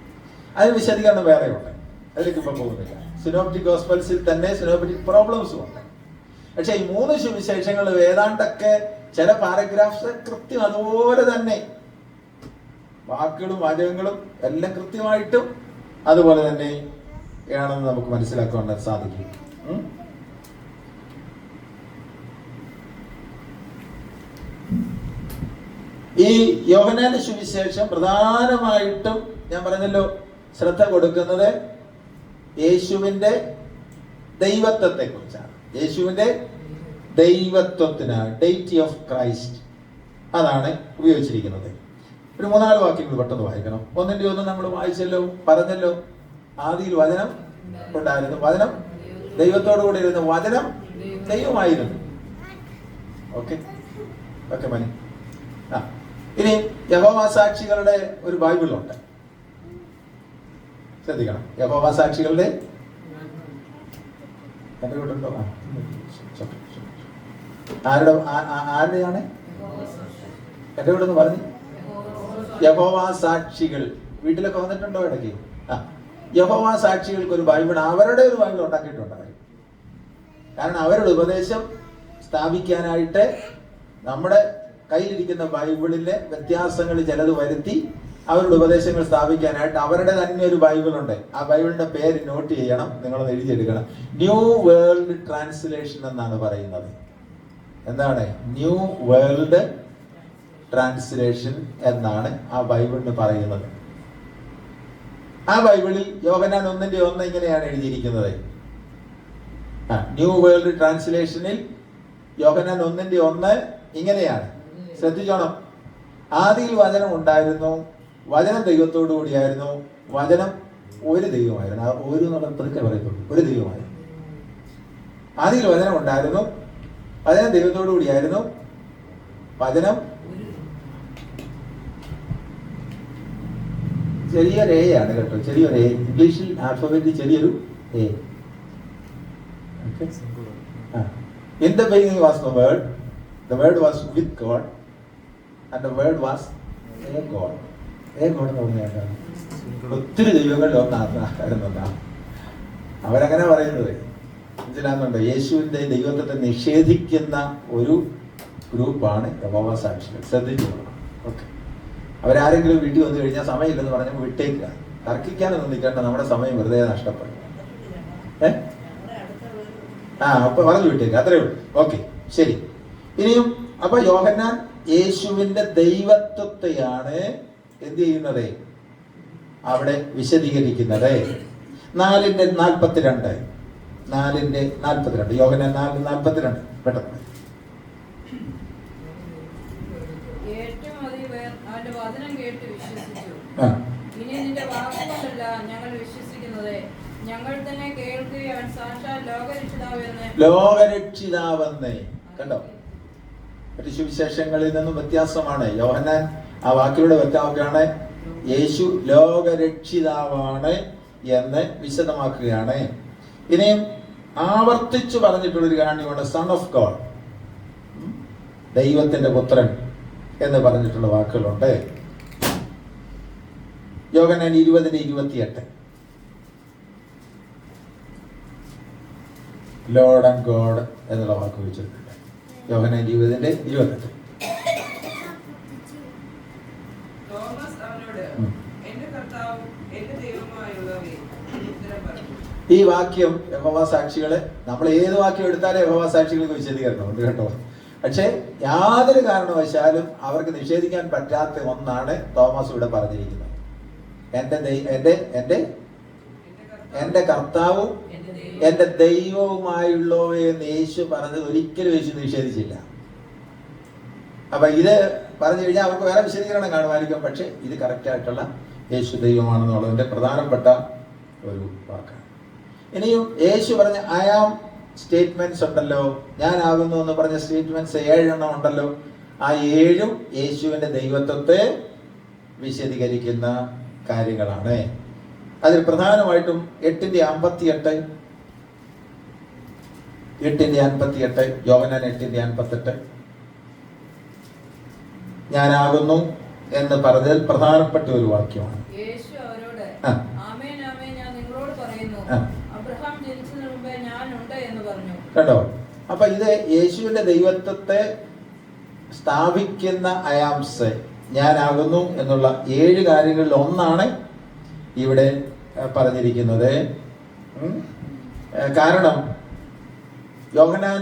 അതിന് വിശദീകരണം വേറെയുണ്ട്, അതിലേക്ക് ഇപ്പം പോകുന്നില്ല. സിനോപ്റ്റിക് ഗോസ്പൽസിൽ തന്നെ സിനോപ്റ്റിക് പ്രോബ്ലംസും ഉണ്ട്. പക്ഷെ ഈ 3 സുവിശേഷങ്ങൾ ഏതാണ്ടൊക്കെ ചില പാരഗ്രാഫ്സ് കൃത്യം അതുപോലെ തന്നെ വാക്കുകളും വാചകങ്ങളും എല്ലാം കൃത്യമായിട്ടും അതുപോലെ തന്നെ ആണെന്ന് നമുക്ക് മനസ്സിലാക്കാൻ സാധിക്കും. ഈ യോഹന്നാന്റെ സുവിശേഷം പ്രധാനമായിട്ടും ഞാൻ പറഞ്ഞല്ലോ ശ്രദ്ധ കൊടുക്കുന്നത് യേശുവിന്റെ ദൈവത്വത്തെ കുറിച്ചാണ്. യേശുവിന്റെ ദൈവത്വത്തിനാണ്, ഡെയിറ്റി ഓഫ് ക്രൈസ്റ്റ്, അതാണ് ഉപയോഗിച്ചിരിക്കുന്നത്. ഒരു 3-4 വാക്യങ്ങൾ പെട്ടെന്ന് വായിക്കണം. 1 നമ്മൾ വായിച്ചല്ലോ, പറഞ്ഞല്ലോ. ആദിയിൽ വചനം ഉണ്ടായിരുന്നു, വചനം ദൈവത്തോടു കൂടി ഇരുന്നു, വചനം ദൈവമായിരുന്നു. ഓക്കെ ഓക്കെ മനി. ഇനി യഹോവ സാക്ഷികളുടെ ഒരു ബൈബിളുണ്ട്, ശ്രദ്ധിക്കണം. യഹോവ സാക്ഷികളുടെ എന്റെ കൂടെ ഉണ്ടോ? ആരുടെയാണ്? എന്റെ കൂടെ ഒന്ന് പറഞ്ഞു. യഹോവ സാക്ഷികൾ വീട്ടിലൊക്കെ വന്നിട്ടുണ്ടോ ഇടയ്ക്ക്? യഹോവ സാക്ഷികൾക്ക് ഒരു ബൈബിൾ, അവരുടെ ഒരു ബൈബിൾ ഉണ്ടാക്കിയിട്ടുണ്ട് അവർ. കാരണം അവരുടെ ഉപദേശം സ്ഥാപിക്കാനായിട്ട് നമ്മുടെ കയ്യിലിരിക്കുന്ന ബൈബിളിലെ വ്യത്യാസങ്ങൾ ചിലത് വരുത്തി അവരുടെ ഉപദേശങ്ങൾ സ്ഥാപിക്കാനായിട്ട് അവരുടെ തന്നെ ഒരു ബൈബിളുണ്ട്. ആ ബൈബിളിന്റെ പേര് നോട്ട് ചെയ്യണം, നിങ്ങളൊന്ന് എഴുതിയെടുക്കണം. ന്യൂ വേൾഡ് ട്രാൻസ്ലേഷൻ എന്നാണ് പറയുന്നത്. എന്താണ് ന്യൂ വേൾഡ് ട്രാൻസ്ലേഷൻ എന്നാണ് ആ ബൈബിളിന് പറയുന്നത്. ആ ബൈബിളിൽ യോഹന്നാൻ 1:1 ഇങ്ങനെയാണ് എഴുതിയിരിക്കുന്നത്. ന്യൂ വേൾഡ് ട്രാൻസ്ലേഷനിൽ യോഹന്നാൻ 1:1 ഇങ്ങനെയാണ്, ശ്രദ്ധിച്ചോണം. ആദിയിൽ വചനം ഉണ്ടായിരുന്നു, വചനം ദൈവത്തോടു കൂടിയായിരുന്നു, വചനം ഒരു ദൈവമായിരുന്നു. ആ ഒരു പതുക്കെ പറയത്തുള്ളൂ, ഒരു ദൈവമായിരുന്നു. ആദിയിൽ വചനം ഉണ്ടായിരുന്നു, വചനം ദൈവത്തോടു കൂടിയായിരുന്നു, വചനം ചെറിയൊരു എ ആണ് കേട്ടോ, ചെറിയൊരു എ. ഇംഗ്ലീഷിൽ ആൽഫബറ്റ് ചെറിയൊരു A. In the beginning was the word was with God, and the word was a God. A God എന്ന് പറഞ്ഞാൽ ഒത്തിരി ദൈവങ്ങളിൽ ഒന്നാണ് അവരങ്ങനെ പറയുന്നത്. മനസ്സിലാകുന്നുണ്ടോ? യേശുവിന്റെ ദൈവത്വത്തെ നിഷേധിക്കുന്ന ഒരു ഗ്രൂപ്പാണ് യഹോവ സാക്ഷികൾ. ശ്രദ്ധിച്ചു കൊള്ളണം. ഓക്കെ, അവരാരെങ്കിലും വീട്ടിൽ വന്നു കഴിഞ്ഞാൽ സമയമില്ലെന്ന് പറഞ്ഞാൽ വിട്ടേക്കുക. തർക്കിക്കാനൊന്നും നിൽക്കേണ്ട, നമ്മുടെ സമയം വെറുതെ നഷ്ടപ്പെടും. അപ്പൊ പറഞ്ഞു വിട്ടേക്ക്, അത്രേ ഉള്ളൂ. ഓക്കെ, ശരി. ഇനിയും അപ്പൊ യോഹന്നാൻ യേശുവിന്റെ ദൈവത്വത്തെയാണ് എന്ത് ചെയ്യുന്നത്? അവിടെ വിശദീകരിക്കുന്നത്. 4:42 യോഹന്നാൻ 4:42 പെട്ടെന്ന്. ഏറ്റവും അധികം പേർ അവന്റെ വചനം കേട്ട് വിശ്വസിച്ചു. ഇനി നിന്റെ വാക്കുകൊണ്ടല്ല ഞങ്ങൾ വിശ്വസിക്കുന്നത്, ഞങ്ങൾ തന്നെ കേൾക്കുകയും അവൻ സാക്ഷാൽ ലോകരക്ഷിതാവെന്ന്. കണ്ടോ, മറ്റു സുവിശേഷങ്ങളിൽ നിന്നും വ്യത്യാസമാണ്. യോഹന്നാൻ ആ വാക്കിലൂടെ വ്യക്തമാക്കുകയാണ് യേശു ലോകരക്ഷിതാവാണ് എന്ന് വിശദമാക്കുകയാണ്. ഇനിയും ആവർത്തിച്ചു പറഞ്ഞിട്ടുള്ളൊരു കാര്യമാണ് സൺ ഓഫ് ഗോഡ്, ദൈവത്തിന്റെ പുത്രൻ എന്ന് പറഞ്ഞിട്ടുള്ള വാക്കുകളുണ്ട്. യോഹന്നാൻ 20:28 ലോർഡ് ആൻഡ് ഗോഡ് എന്നുള്ള വാക്ക് വെച്ചിട്ടുണ്ട്. യോഹന്നാൻ 20:28. ഈ വാക്യം യഹോവ സാക്ഷികളെ, നമ്മൾ ഏത് വാക്യം എടുത്താലും യഹോവ സാക്ഷികൾക്ക് വിശദീകരണമുണ്ട് കേട്ടോ. പക്ഷെ യാതൊരു കാരണവശാലും അവർക്ക് നിഷേധിക്കാൻ പറ്റാത്ത ഒന്നാണ് തോമസ് ഇവിടെ പറഞ്ഞിരിക്കുന്നത്. എന്റെ കർത്താവും എന്റെ ദൈവവുമായുള്ളവയെ എന്ന് യേശു പറഞ്ഞത് ഒരിക്കലും യേശു നിഷേധിച്ചില്ല. അപ്പൊ ഇത് പറഞ്ഞു കഴിഞ്ഞാൽ അവർക്ക് വേറെ വിശദീകരണം കാണുമായിരിക്കും, പക്ഷെ ഇത് കറക്റ്റ് ആയിട്ടുള്ള യേശു ദൈവമാണെന്നുള്ളതിന്റെ പ്രധാനപ്പെട്ട ഒരു വാക്കാണ്. ഇനിയും യേശു പറഞ്ഞ ഐ ആം സ്റ്റേറ്റ്മെന്റ്സ് ഉണ്ടല്ലോ, ഞാനാകുന്നു എന്ന് പറഞ്ഞ സ്റ്റേറ്റ്മെന്റ്സ് 7 ഉണ്ടല്ലോ. ആ 7 യേശുവിന്റെ ദൈവത്വത്തെ വിശദീകരിക്കുന്ന കാര്യങ്ങളാണ്. അതിൽ പ്രധാനമായിട്ടും 8:58 യോഹന്നാൻ 8:58 ഞാനാകുന്നു എന്ന് പറഞ്ഞതിൽ പ്രധാനപ്പെട്ട ഒരു വാക്യമാണ്. യേശു അവരോട് ആമേൻ ആമേൻ ഞാൻ നിങ്ങളോട് പറയുന്നു, അബ്രഹാം ജനിച്ചതിന് മുമ്പേ ഞാൻ ഉണ്ട് എന്ന് പറഞ്ഞു. കണ്ടോ, അപ്പൊ ഇത് യേശുവിന്റെ ദൈവത്വത്തെ സ്ഥാപിക്കുന്ന അയാംസ് ഞാനാകുന്നു എന്നുള്ള 7 കാര്യങ്ങളിൽ ഒന്നാണ് ഇവിടെ പറഞ്ഞിരിക്കുന്നത്. കാരണം യോഹന്നാൻ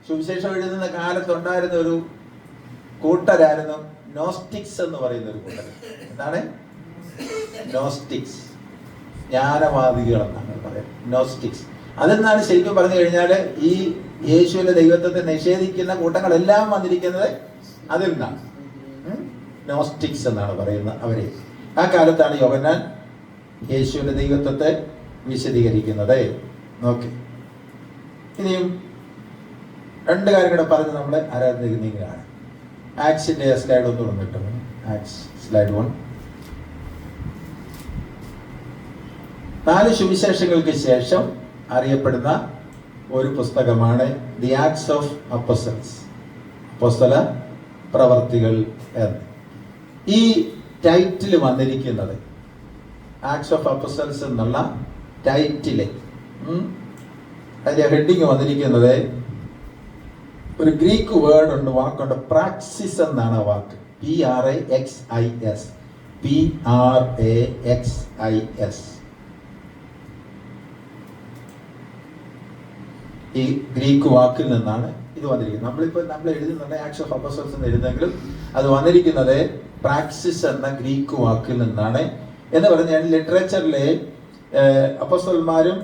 സുവിശേഷം എഴുതുന്ന കാലത്തുണ്ടായിരുന്ന ഒരു കൂട്ടരായിരുന്നു നോസ്റ്റിക്സ് എന്ന് പറയുന്ന ഒരു കൂട്ടർ. എന്താണ് നോസ്റ്റിക്സ്? ജ്ഞാനവാദികൾ എന്നാണ് പറയുന്നത്, നോസ്റ്റിക്സ്. അതെന്നാണ് ശരിക്കും പറഞ്ഞു കഴിഞ്ഞാൽ ഈ യേശുവിന്റെ ദൈവത്വത്തെ നിഷേധിക്കുന്ന കൂട്ടങ്ങളെല്ലാം വന്നിരിക്കുന്നത് അതിൽ നിന്നാണ്. നോസ്റ്റിക്സ് എന്നാണ് പറയുന്നത് അവരെ. ആ കാലത്താണ് യോഹന്നാൻ യേശുവിന്റെ ദൈവത്വത്തെ വിശദീകരിക്കുന്നത്. ഓക്കെ, ഇനിയും 2 കാര്യം കൂടെ പറഞ്ഞ് നമ്മൾ ആരാധനയ്ക്ക് നീങ്ങുകയാണ്. ആക്സിന്റെ സ്ലൈഡ് ഒന്ന് വന്നിട്ടു. Ax slide 1. 4 സുവിശേഷങ്ങൾക്ക് ശേഷം അറിയപ്പെടുന്ന ഒരു പുസ്തകമാണ് ദി ആക്ട്സ് ഓഫ് അപ്പോസ്റ്റൽസ്, അപ്പോസ്തല പ്രവർത്തികൾ എന്ന്. ഈ ടൈറ്റിൽ വന്നിരിക്കുന്നത് ആക്ട്സ് ഓഫ് അപ്പോസ്റ്റൽസ് എന്നുള്ള ടൈറ്റില്, അതിന്റെ ഹെഡിങ് വന്നിരിക്കുന്നത് ഒരു ഗ്രീക്ക് വേർഡ് ഉണ്ട്, വാക്കുണ്ട്, പ്രാക്സിസ് എന്നാണ് ആ വാക്ക്. PRAXIS. PRAXIS. ഈ ഗ്രീക്ക് വാക്കിൽ നിന്നാണ് ഇത് വന്നിരിക്കുന്നത്. നമ്മൾ എഴുതുന്നുണ്ട് ആക്ട്സ് ഓഫ് അപ്പോസ്റ്റൽസ് എന്ന് എഴുതുന്നെങ്കിലും അത് വന്നിരിക്കുന്നത് പ്രാക്സിസ് എന്ന ഗ്രീക്ക് വാക്കിൽ നിന്നാണ്. എന്ന് പറഞ്ഞാൽ ലിറ്ററേച്ചറിലെ അപ്പോസ്തലന്മാരും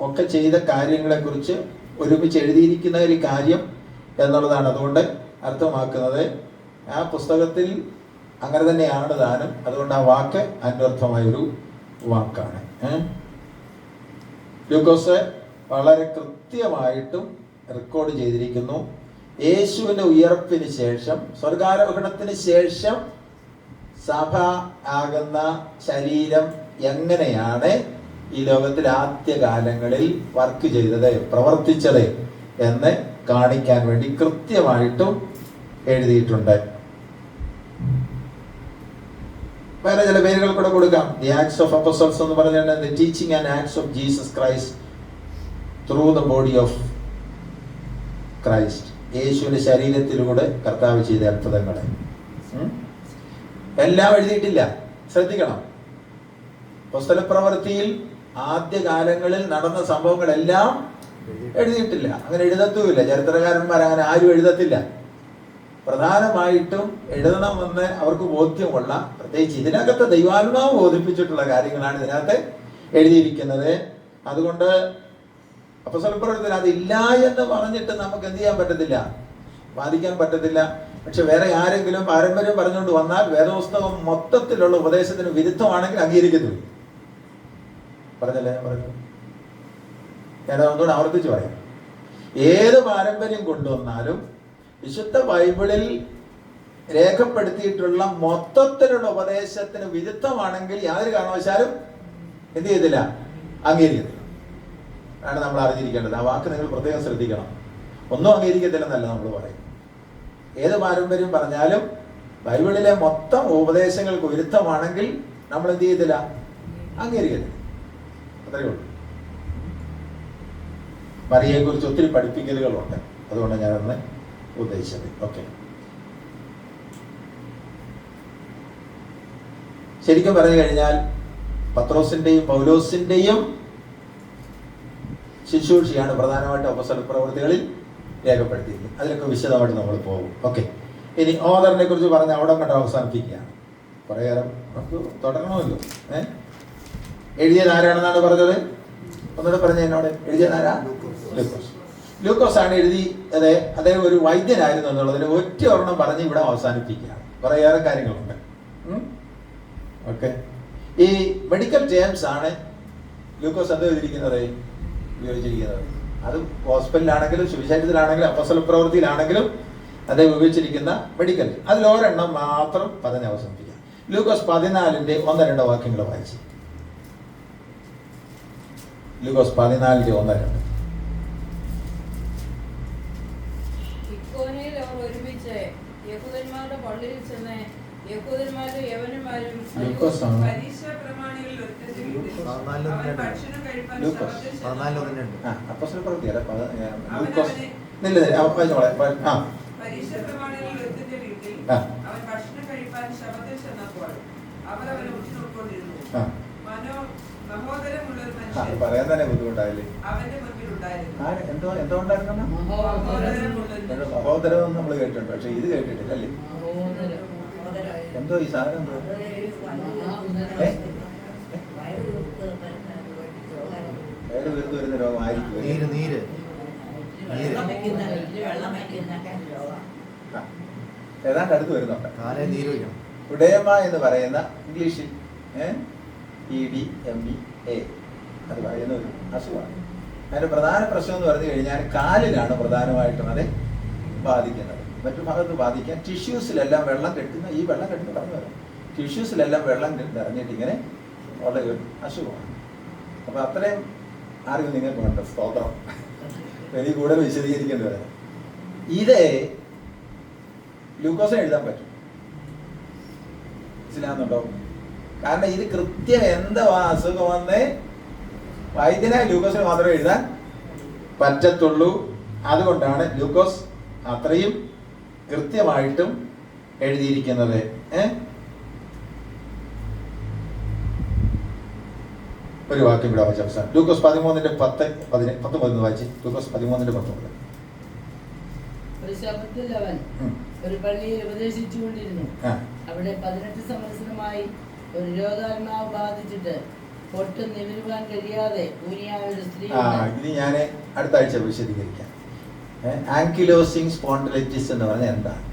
ഒക്കെ ചെയ്ത കാര്യങ്ങളെ കുറിച്ച് ഒരുമിച്ച് എഴുതിയിരിക്കുന്ന ഒരു കാര്യം എന്നുള്ളതാണ് അതുകൊണ്ട് അർത്ഥമാക്കുന്നത്. ആ പുസ്തകത്തിൽ അങ്ങനെ തന്നെയാണ് താനും. അതുകൊണ്ട് ആ വാക്ക് അന്വർത്ഥമായൊരു വാക്കാണ്. ലൂക്കോസ് വളരെ കൃത്യമായിട്ടും റെക്കോർഡ് ചെയ്തിരിക്കുന്നു. യേശുവിന്റെ ഉയർപ്പിന് ശേഷം, സ്വർഗാരോഹണത്തിന് ശേഷം സഭ ആകുന്ന ശരീരം എങ്ങനെയാണ് ഈ ലോകത്തിൽ ആദ്യകാലങ്ങളിൽ വർക്ക് ചെയ്തത്, പ്രവർത്തിച്ചത് എന്ന് കാണിക്കാൻ വേണ്ടി കൃത്യമായിട്ടും എഴുതിയിട്ടുണ്ട്. വേറെ ചില പേരുകൾ കൂടെ കൊടുക്കാം. ദി ആക്ട്സ് ഓഫ് അപ്പോസ്റ്റൽസ് എന്ന് പറഞ്ഞാൽ the teaching and acts of Jesus Christ through the body of Christ. യേശുവിന്റെ ശരീരത്തിലൂടെ കർത്താവ് ചെയ്ത അത്ഭുതങ്ങളെ എല്ലാം എഴുതിയിട്ടില്ല, ശ്രദ്ധിക്കണം. അപ്പോസ്തലപ്രവൃത്തിയിൽ ആദ്യകാലങ്ങളിൽ നടന്ന സംഭവങ്ങളെല്ലാം എഴുതിയിട്ടില്ല. അങ്ങനെ എഴുതത്തുമില്ല. ചരിത്രകാരന്മാർ അങ്ങനെ ആരും എഴുതത്തില്ല. പ്രധാനമായിട്ടും എഴുതണമെന്ന് അവർക്ക് ബോധ്യമുള്ള, പ്രത്യേകിച്ച് ഇതിനകത്ത് ദൈവാത്മാവ് ബോധിപ്പിച്ചിട്ടുള്ള കാര്യങ്ങളാണ് ഇതിനകത്ത് എഴുതിയിരിക്കുന്നത്. അതുകൊണ്ട് അപ്പോസ്തലപ്രവൃത്തിയിൽ അതില്ല എന്ന് പറഞ്ഞിട്ട് നമുക്ക് എന്ത് ചെയ്യാൻ പറ്റത്തില്ല, വാദിക്കാൻ പറ്റത്തില്ല. പക്ഷെ വേറെ ആരെങ്കിലും പാരമ്പര്യം പറഞ്ഞുകൊണ്ട് വന്നാൽ വേദപുസ്തകം മൊത്തത്തിലുള്ള ഉപദേശത്തിന് വിരുദ്ധമാണെങ്കിൽ അംഗീകരിക്കത്തില്ല. പറഞ്ഞല്ലേ പറഞ്ഞു? ഞാൻ അതുകൊണ്ട് ആവർത്തിച്ച് പറയാം. ഏത് പാരമ്പര്യം കൊണ്ടുവന്നാലും വിശുദ്ധ ബൈബിളിൽ രേഖപ്പെടുത്തിയിട്ടുള്ള മൊത്തത്തിലുള്ള ഉപദേശത്തിന് വിരുദ്ധമാണെങ്കിൽ യാതൊരു കാരണവശാലും എന്ത് ചെയ്തില്ല, അംഗീകരിക്കത്തില്ല. ആണ് നമ്മൾ അറിഞ്ഞിരിക്കേണ്ടത്. ആ വാക്ക് നിങ്ങൾ പ്രത്യേകം ശ്രദ്ധിക്കണം. ഒന്നും അംഗീകരിക്കത്തില്ലെന്നല്ല നമ്മൾ പറയും. ഏത് പാരമ്പര്യം പറഞ്ഞാലും ബൈബിളിലെ മൊത്തം ഉപദേശങ്ങൾക്ക് വിരുദ്ധമാണെങ്കിൽ നമ്മൾ എന്ത് ചെയ്തില്ല, അംഗീകരിക്കത്തില്ല. അത്രയേ ഉള്ളൂ. മറിയയെക്കുറിച്ച് ഒത്തിരി പഠിപ്പിക്കലുകളുണ്ട്. അതുകൊണ്ട് ഞാനൊന്ന് ഉദ്ദേശിച്ചത്. ഓക്കെ, ശരിക്കും പറഞ്ഞു കഴിഞ്ഞാൽ പത്രോസിന്റെയും പൗലോസിന്റെയും ശുശ്രൂഷയാണ് പ്രധാനമായിട്ട് അപ്പോസ്തലപ്രവൃത്തികളിൽ രേഖപ്പെടുത്തിയിരിക്കുന്നത്. അതിലൊക്കെ വിശദമായിട്ട് നമ്മൾ പോകും. ഓക്കെ, ഇനി ഓദറിനെ കുറിച്ച് പറഞ്ഞ് അവിടെ കണ്ട് അവസാനിപ്പിക്കുകയാണ്. കുറേ നേരം നമുക്ക് തുടരണമല്ലോ. എഴുതിയത് ആരാണെന്നാണ് പറഞ്ഞത്? ഒന്നുകൂടെ പറഞ്ഞ എന്നോട്. എഴുതിയത് ആരാ? ലൂക്കോസ്. ലൂക്കോസ് ആണ് എഴുതി. അതെ, അദ്ദേഹം ഒരു വൈദ്യനായിരുന്നു എന്നുള്ളതിന് ഒറ്റ ഒരെണ്ണം പറഞ്ഞ് ഇവിടെ അവസാനിപ്പിക്കുകയാണ്. കുറേയേറെ കാര്യങ്ങളുണ്ട്. ഓക്കെ, ഈ മെഡിക്കൽ ടേംസ് ആണ് ലൂക്കോസ് എന്ത് ചെയ്തിരിക്കുന്നത്, ഉപയോഗിച്ചിരിക്കുന്നത്. അത് ഹോസ്പിറ്റലിലാണെങ്കിലും സുവിശേഷത്തിലാണെങ്കിലും അപ്പോസ്തലപ്രവൃത്തിയിലാണെങ്കിലും അദ്ദേഹം ഉപയോഗിച്ചിരിക്കുന്ന മെഡിക്കൽ, അതിലൊരെണ്ണം മാത്രം പറഞ്ഞ് അവസാനിപ്പിക്കാം. ലൂക്കോസ് 14-ന്റെ 1-2 വാക്യങ്ങൾ വായിച്ചു. ലൂക്കോസ് 14-ന്റെ 1-2. ഇക്കോന്യയിൽ അവർ ഒരുമിച്ച് യഹൂദന്മാരുടെ പള്ളിയിൽ ചെന്ന് യഹൂദന്മാരും യവനന്മാരും പറയാൻ തന്നെ ബുദ്ധിമുട്ടായില്ലേ? മഹോദരം എന്ന് നമ്മൾ കേട്ടിട്ടുണ്ട്, പക്ഷെ ഇത് കേട്ടിട്ടില്ല അല്ലേ? എന്തോ ഈ സാധനം എന്തോ വയറ് വീർത്ത് വരുന്ന രോഗമായിരിക്കും. ഏതാണ്ട് അടുത്ത് വരുന്നുണ്ട്. ഉഡേമ എന്ന് പറയുന്ന ഇംഗ്ലീഷിൽ EDMA അത് പറയുന്ന ഒരു അസുഖമാണ്. അതിന്റെ പ്രധാന പ്രശ്നം എന്ന് പറഞ്ഞു കഴിഞ്ഞാൽ കാലിലാണ് പ്രധാനമായിട്ടും അത് ബാധിക്കുന്നത്. മറ്റു ഭാഗത്ത് ബാധിക്കാൻ ടിഷ്യൂസിലെല്ലാം വെള്ളം കെട്ടുന്ന, ഈ വെള്ളം കെട്ടുന്ന പറഞ്ഞു വരാം, ടിഷ്യൂസിലെല്ലാം വെള്ളം നിറഞ്ഞിട്ട് ഇങ്ങനെ ഉള്ള ഒരു അസുഖമാണ്. അപ്പൊ അത്രയും അറിവ് നിങ്ങൾക്ക് വേണ്ട. സ്തോത്രം. എനിക്ക് കൂടുതൽ വിശദീകരിക്കേണ്ടി വരാം. ഇത് ലൂക്കോസിന് എഴുതാൻ പറ്റും. മനസ്സിലാകുന്നുണ്ടോ? കാരണം ഇത് കൃത്യം എന്താ അസുഖമെന്ന് വൈദ്യനായ ലൂക്കോസിന് മാത്രമേ എഴുതാൻ പറ്റത്തുള്ളൂ. അതുകൊണ്ടാണ് ലൂക്കോസ് അത്രയും കൃത്യമായിട്ടും എഴുതിയിരിക്കുന്നത്. ഒരു വാക്യം ഇവിടെ വായിച്ച അവസാനം ലൂക്കോസ് 13-10-19 വായിച്ച്. ലൂക്കോസ് 13-19. ഒരു ശബ്ദത്തിൽ അവൻ ഒരു പള്ളിയിൽ ഉപദേശിച്ചുകൊണ്ടിരുന്നു. അവിടെ 18 സംവത്സരമായി ഒരു രോഗാത്മാവ് ബാധിച്ചിട്ട് ഒട്ടും നിമിരുവാൻ കഴിയാതെ ഊനിയായ ഒരു സ്ത്രീ. ഇത് ഞാൻ അടുത്ത ആഴ്ച വിശദീകരിക്കാം. ആങ്കിലോസിംഗ് സ്പോണ്ടിലൈറ്റിസ് എന്ന് പറഞ്ഞാൽ എന്താണ്?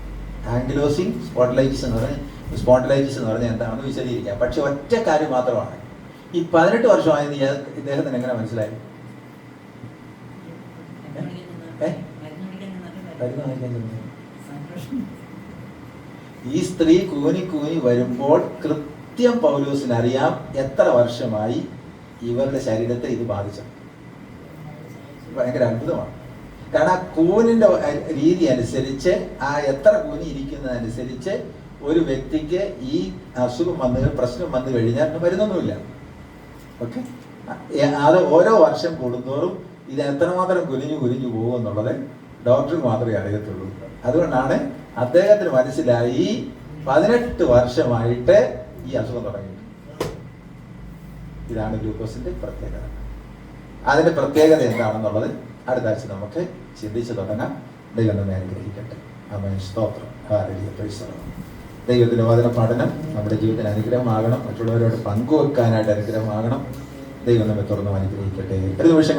ആങ്കിലോസിംഗ് സ്പോണ്ടിലൈറ്റിസ് എന്ന് പറഞ്ഞാൽ എന്താണെന്ന് വിശദീകരിക്കാം. പക്ഷെ ഒറ്റ കാര്യം മാത്രമാണ്, ഈ 18 വർഷമായത് ഇദ്ദേഹത്തിന് എങ്ങനെ മനസ്സിലായി? ഈ സ്ത്രീ കൂനി വരുമ്പോൾ കൃത്യം പൗലോസിന് അറിയാം എത്ര വർഷമായി ഇവരുടെ ശരീരത്തെ ഇത് ബാധിച്ചത്. ഭയങ്കര അത്ഭുതമാണ്. കാരണം ആ കൂനിന്റെ രീതി അനുസരിച്ച്, ആ എത്ര കൂനി ഇരിക്കുന്നതനുസരിച്ച് ഒരു വ്യക്തിക്ക് ഈ അസുഖം പ്രശ്നം വന്നു കഴിഞ്ഞാൽ മരുന്നൊന്നുമില്ല. ഓക്കെ, അത് ഓരോ വർഷം കൂടുന്തോറും ഇത് എത്രമാത്രം കുനിഞ്ഞു പോകും എന്നുള്ളത് ഡോക്ടർക്ക് മാത്രമേ അറിയത്തുള്ളൂ. അതുകൊണ്ടാണ് അദ്ദേഹത്തിന് മനസ്സിലായി 18 വർഷമായിട്ട് ഈ അസുഖം തുടങ്ങി. ഇതാണ് ഗ്ലൂക്കോസിന്റെ പ്രത്യേകത. അതിന്റെ പ്രത്യേകത എന്താണെന്നുള്ളത് അടുത്ത ആഴ്ച നമുക്ക് ചിന്തിച്ചു തുടങ്ങാം. ദൈവം നമ്മെ അനുഗ്രഹിക്കട്ടെ. ആമേൻ. സ്തോത്രം. ഹല്ലേലൂയ. Praise the Lord. ദൈവത്തിന്റെ വചന പഠനം നമ്മുടെ ജീവിതത്തിന് അനുഗ്രഹമാകണം, മറ്റുള്ളവരോട് പങ്കുവെക്കാനായിട്ട് അനുഗ്രഹമാകണം. ദൈവം നമ്മെ തുറന്ന് അനുഗ്രഹിക്കട്ടെ. ഒരു നിമിഷം